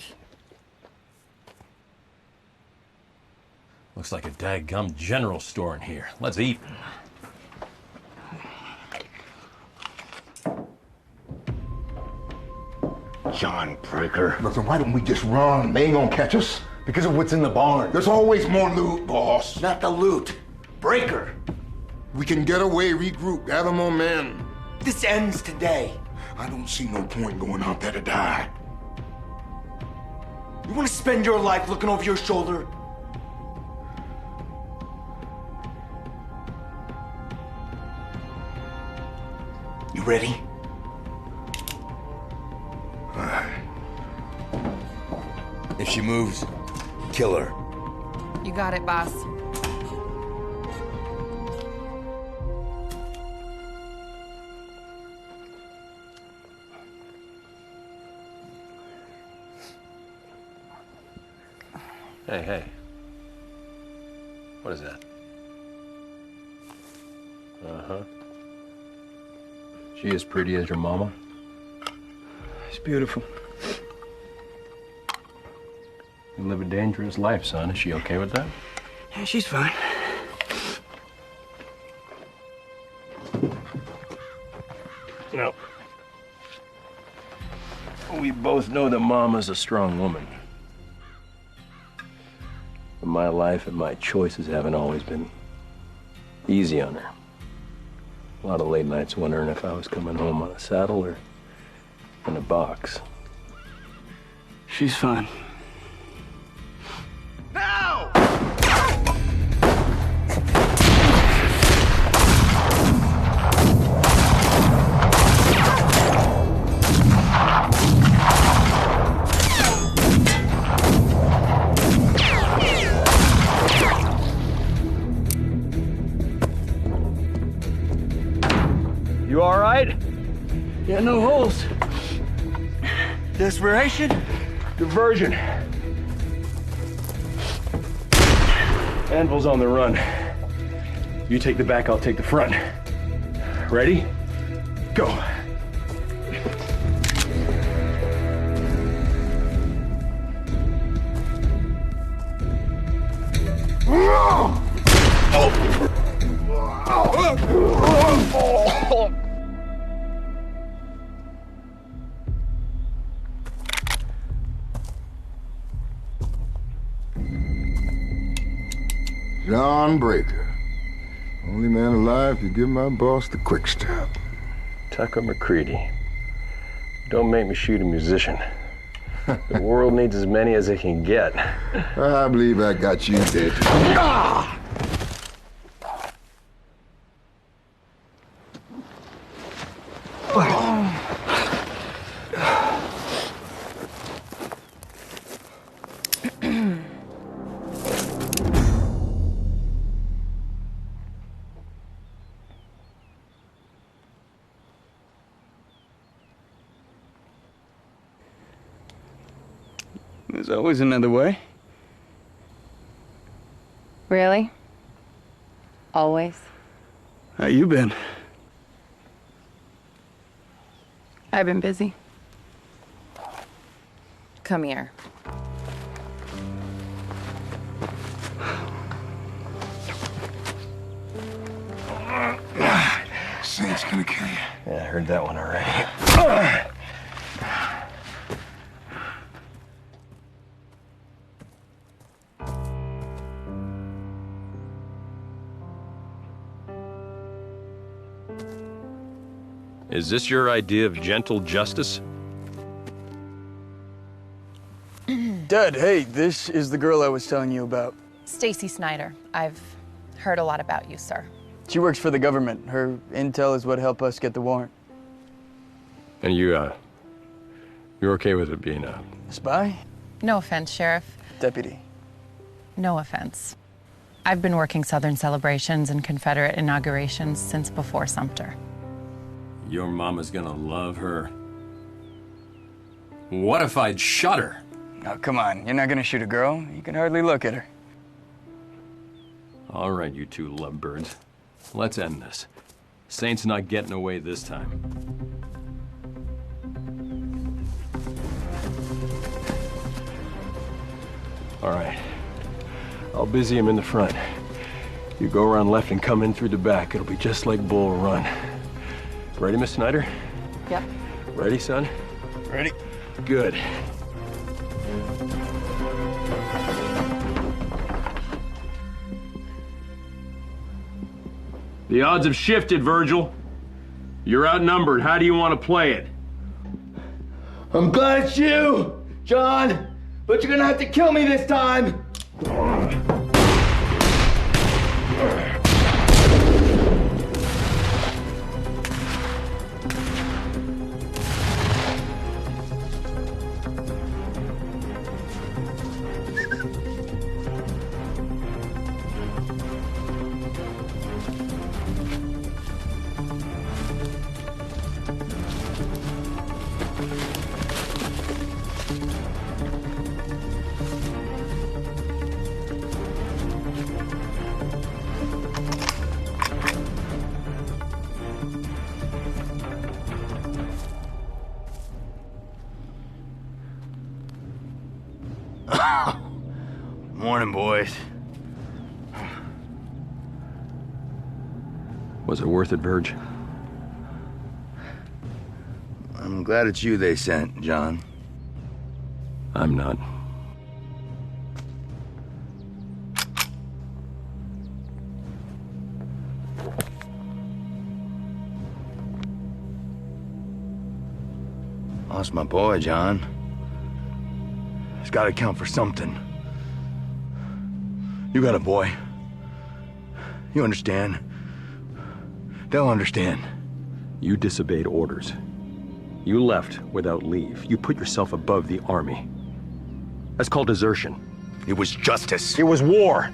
Looks like a daggum general store in here. Let's eat. John Breaker. Listen, why don't we just run? They ain't gonna catch us. Because of what's in the barn. There's always more loot, boss. Not the loot. Breaker. We can get away, regroup, gather more men. This ends today. I don't see no point going out there to die. You want to spend your life looking over your shoulder? You ready? If she moves, kill her. You got it, boss. Hey, hey. What is that? Uh-huh. She as pretty as your mama? It's beautiful. You live a dangerous life, son. Is she okay with that? Yeah, she's fine. No. We both know that Mama's a strong woman. But my life and my choices haven't always been easy on her. A lot of late nights wondering if I was coming home on a saddle or in a box. She's fine. Now! You all right? Yeah, no holes. Desperation? Diversion. Anvil's on the run. You take the back, I'll take the front. Ready? Go. John Breaker. Only man alive to give my boss the quick step. Tucker McCready. Don't make me shoot a musician. The world needs as many as it can get. I believe I got you, dead. Ah! There's always another way. Really? Always. How you been? I've been busy. Come here. Saint's gonna kill you. Yeah, I heard that one already. Is this your idea of gentle justice? Dad, hey, this is the girl I was telling you about. Stacy Snyder. I've heard a lot about you, sir. She works for the government. Her intel is what helped us get the warrant. And you're okay with it being a spy? No offense, Sheriff. Deputy. No offense. I've been working Southern celebrations and Confederate inaugurations since before Sumter. Your mama's gonna love her. What if I'd shot her? Oh, come on. You're not gonna shoot a girl. You can hardly look at her. All right, you two lovebirds. Let's end this. Saint's not getting away this time. All right. I'll busy him in the front. You go around left and come in through the back. It'll be just like Bull Run. Ready, Miss Snyder? Yep. Ready, son? Ready. Good. The odds have shifted, Virgil. You're outnumbered. How do you want to play it? I'm glad it's you, John, but you're gonna have to kill me this time. Morning, boys. Was it worth it, Verge? I'm glad it's you they sent, John. I'm not. Lost my boy, John. It's gotta count for something. You got a boy. You understand. They'll understand. You disobeyed orders. You left without leave. You put yourself above the army. That's called desertion. It was justice. It was war.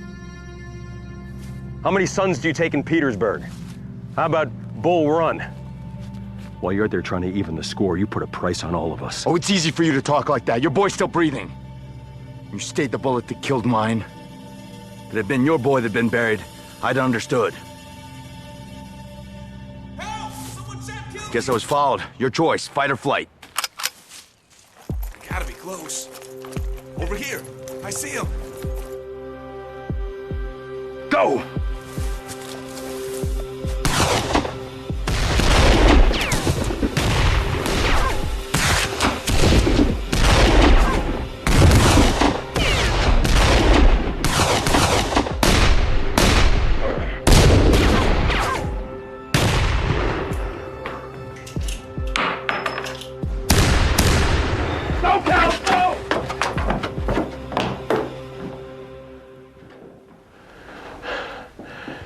How many sons do you take in Petersburg? How about Bull Run? While you're out there trying to even the score, you put a price on all of us. Oh, it's easy for you to talk like that. Your boy's still breathing. You stayed the bullet that killed mine. If it had been your boy that'd been buried, I'd have understood. Guess I was fouled. Your choice, fight or flight. Gotta be close. Over here. I see him. Go!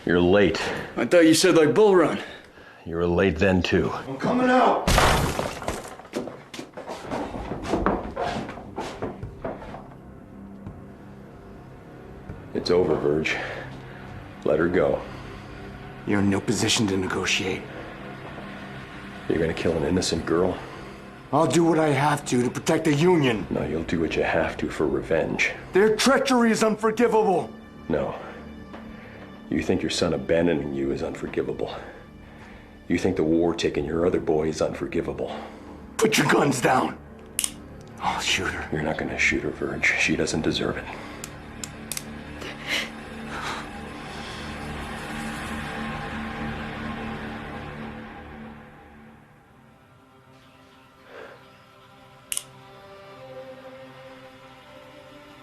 You're late. I thought you said like Bull Run. You were late then, too. I'm coming out. It's over, Verge. Let her go. You're in no position to negotiate. You're gonna kill an innocent girl? I'll do what I have to protect the Union. No, you'll do what you have to for revenge. Their treachery is unforgivable. No. You think your son abandoning you is unforgivable. You think the war taking your other boy is unforgivable. Put your guns down. I'll shoot her. You're not gonna shoot her, Verge. She doesn't deserve it.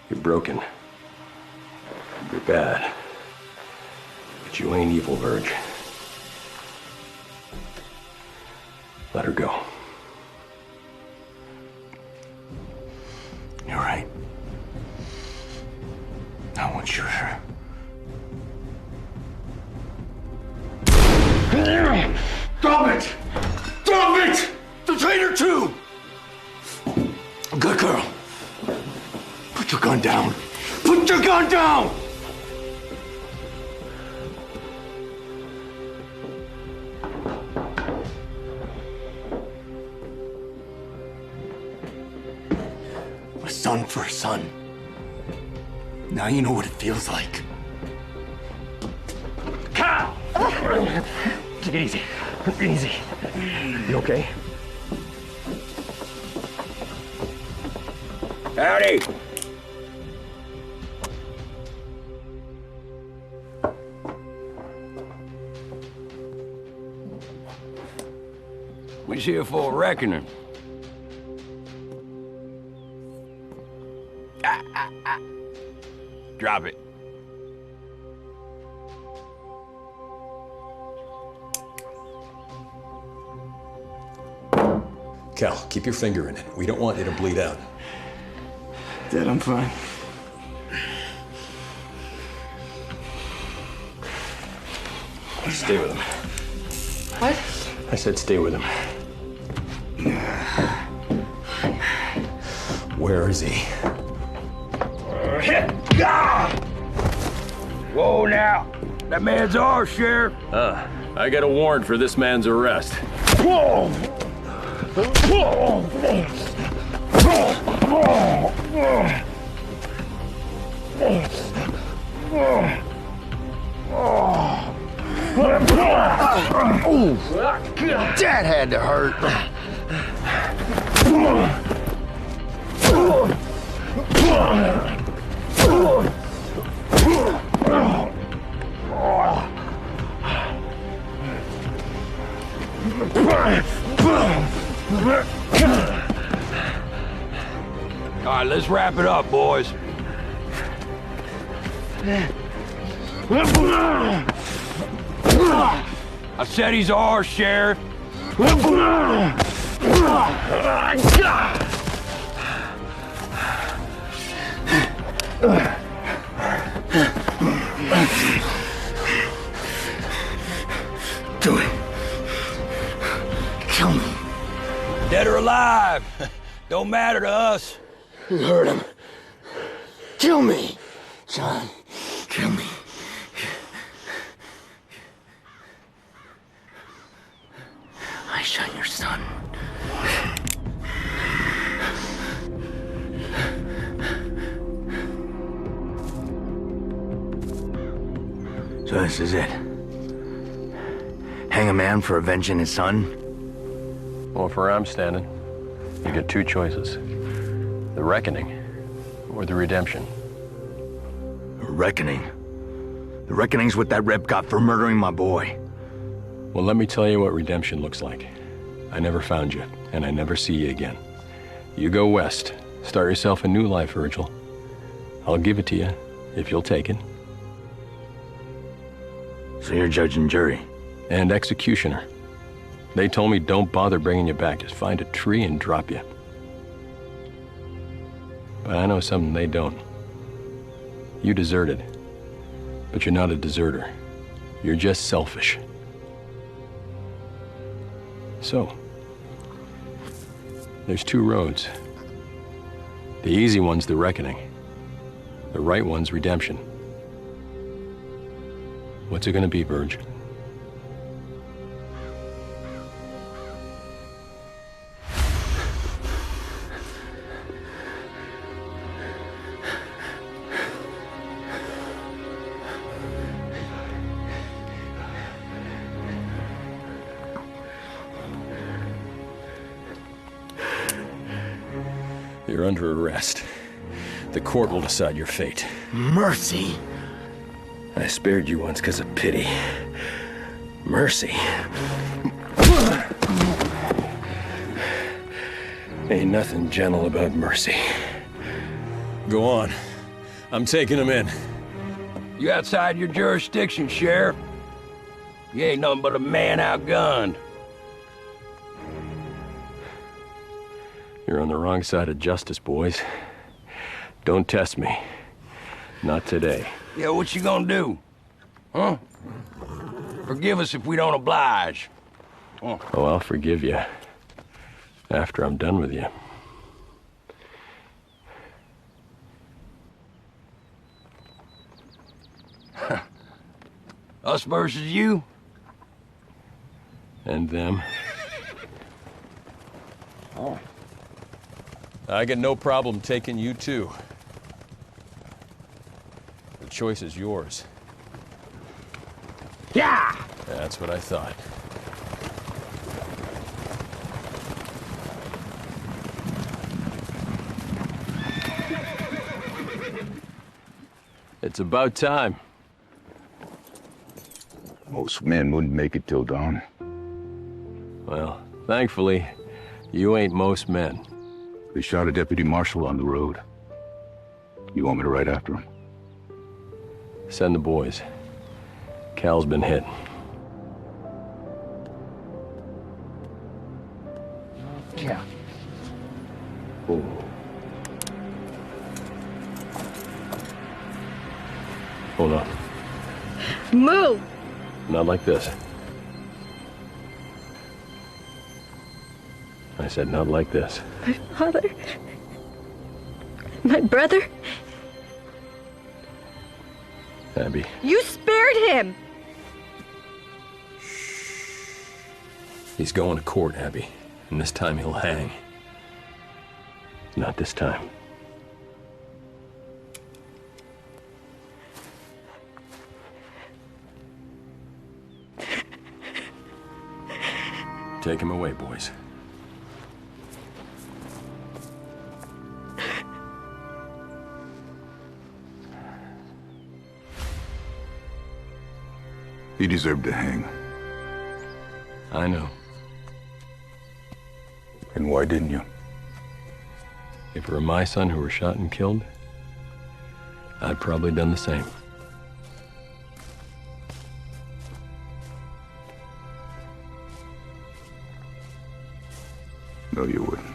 You're broken. You're bad. But you ain't evil, Verge. Let her go. You're right. I won't shoot her. Drop it! Drop it! The traitor too! Good girl. Put your gun down. Put your gun down! A son for a son. Now you know what it feels like. Kyle! Take it easy. Easy. You okay? Howdy! We's here for a reckoning. Drop it. Cal, keep your finger in it. We don't want you to bleed out. Dad, I'm fine. Stay with him. What? I said stay with him. Where is he? Whoa now! That man's ours, Sheriff! I got a warrant for this man's arrest. Whoa! That had to hurt. All right, let's wrap it up, boys. I said he's ours, Sheriff. Do it. Kill me. Dead or alive, don't matter to us. You heard him. Kill me, John. Kill me. I shot your son. So this is it. Hang a man for avenging his son? Well, if where I'm standing, you get two choices. The reckoning or the redemption. Reckoning. The reckoning's what that rep got for murdering my boy. Well, let me tell you what redemption looks like. I never found you, and I never see you again. You go west. Start yourself a new life, Virgil. I'll give it to you, if you'll take it. So you're judge and jury? And executioner. They told me don't bother bringing you back. Just find a tree and drop you. But I know something they don't. You deserted. But you're not a deserter. You're just selfish. So, there's two roads. The easy one's the reckoning. The right one's redemption. What's it gonna be, Verge? You're under arrest. The court will decide your fate. Mercy? I spared you once because of pity. Mercy. Ain't nothing gentle about mercy. Go on. I'm taking him in. You outside your jurisdiction, Sheriff. You ain't nothing but a man outgunned. You're on the wrong side of justice, boys. Don't test me. Not today. Yeah, what you gonna do? Huh? Forgive us if we don't oblige. Oh, I'll forgive you. After I'm done with you. Us versus you? And them. Oh. I got no problem taking you too. The choice is yours. Yeah! That's what I thought. It's about time. Most men wouldn't make it till dawn. Well, thankfully, you ain't most men. They shot a deputy marshal on the road. You want me to ride after him? Send the boys. Cal's been hit. Yeah. Oh. Hold on. Move! Not like this. I said not like this. My father. My brother. Abby. You spared him! He's going to court, Abby. And this time he'll hang. Not this time. Take him away, boys. He deserved to hang. I know. And why didn't you? If it were my son who were shot and killed, I'd probably done the same. No, you wouldn't.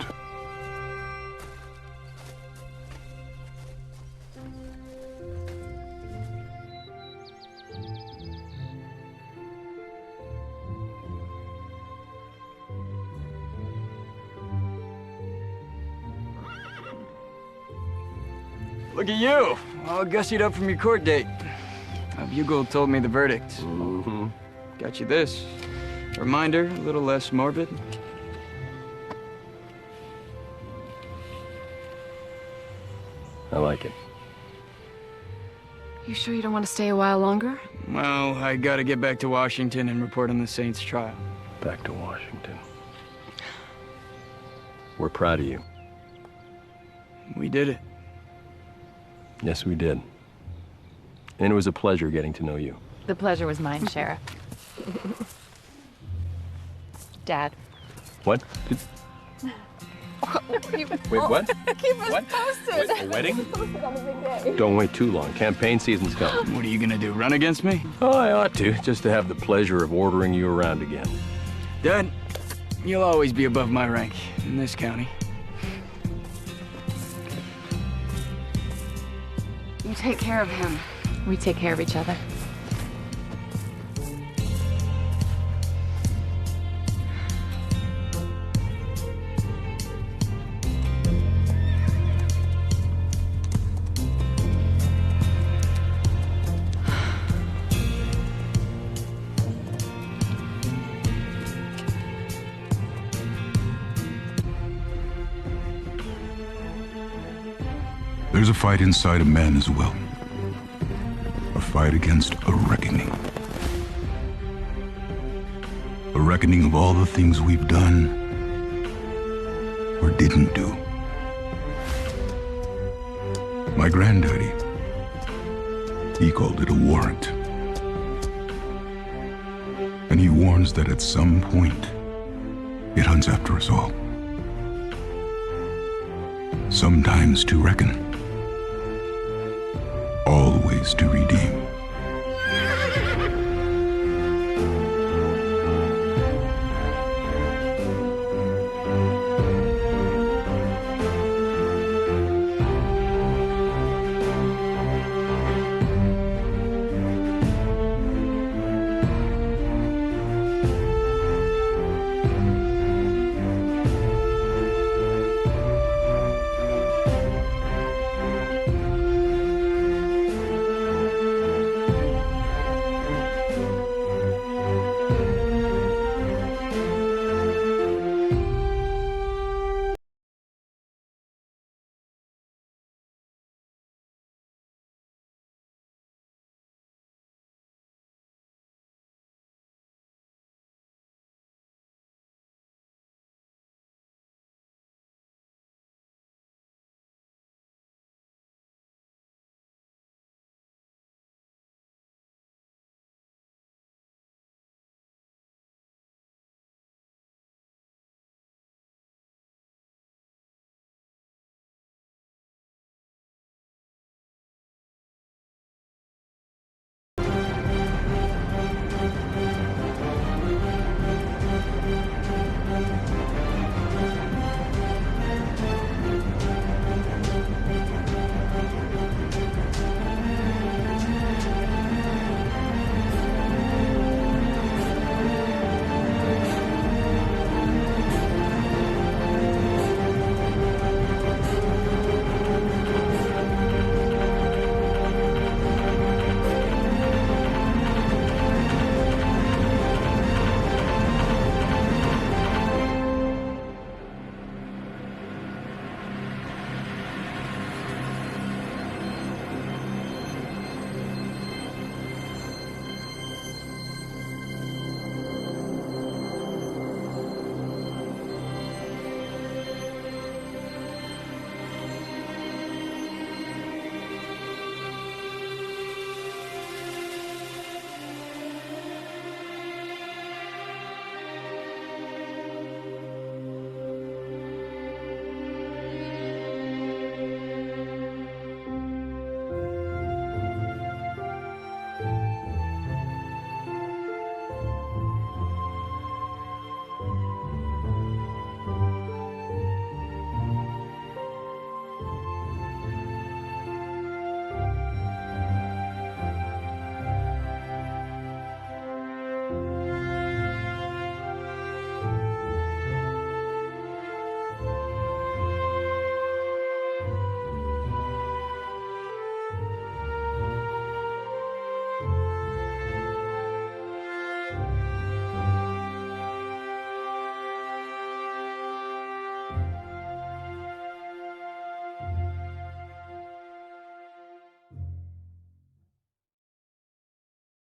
Look at you, all gussied up from your court date. Bugle told me the verdict. Mm-hmm. Got you this. Reminder, a little less morbid. I like it. You sure you don't want to stay a while longer? Well, I gotta get back to Washington and report on the Saints' trial. Back to Washington. We're proud of you. We did it. Yes, we did. And it was a pleasure getting to know you. The pleasure was mine, Sheriff. Dad. What? Wait, what? Keep us What? posted. Wait, a wedding? Posted on the big day. Don't wait too long. Campaign season's coming. What are you gonna do, run against me? Oh, I ought to, just to have the pleasure of ordering you around again. Dad, you'll always be above my rank in this county. You take care of him. We take care of each other. There's a fight inside a man as well. A fight against a reckoning. A reckoning of all the things we've done or didn't do. My granddaddy, he called it a warrant. And he warns that at some point, it hunts after us all. Sometimes to reckon, always to redeem.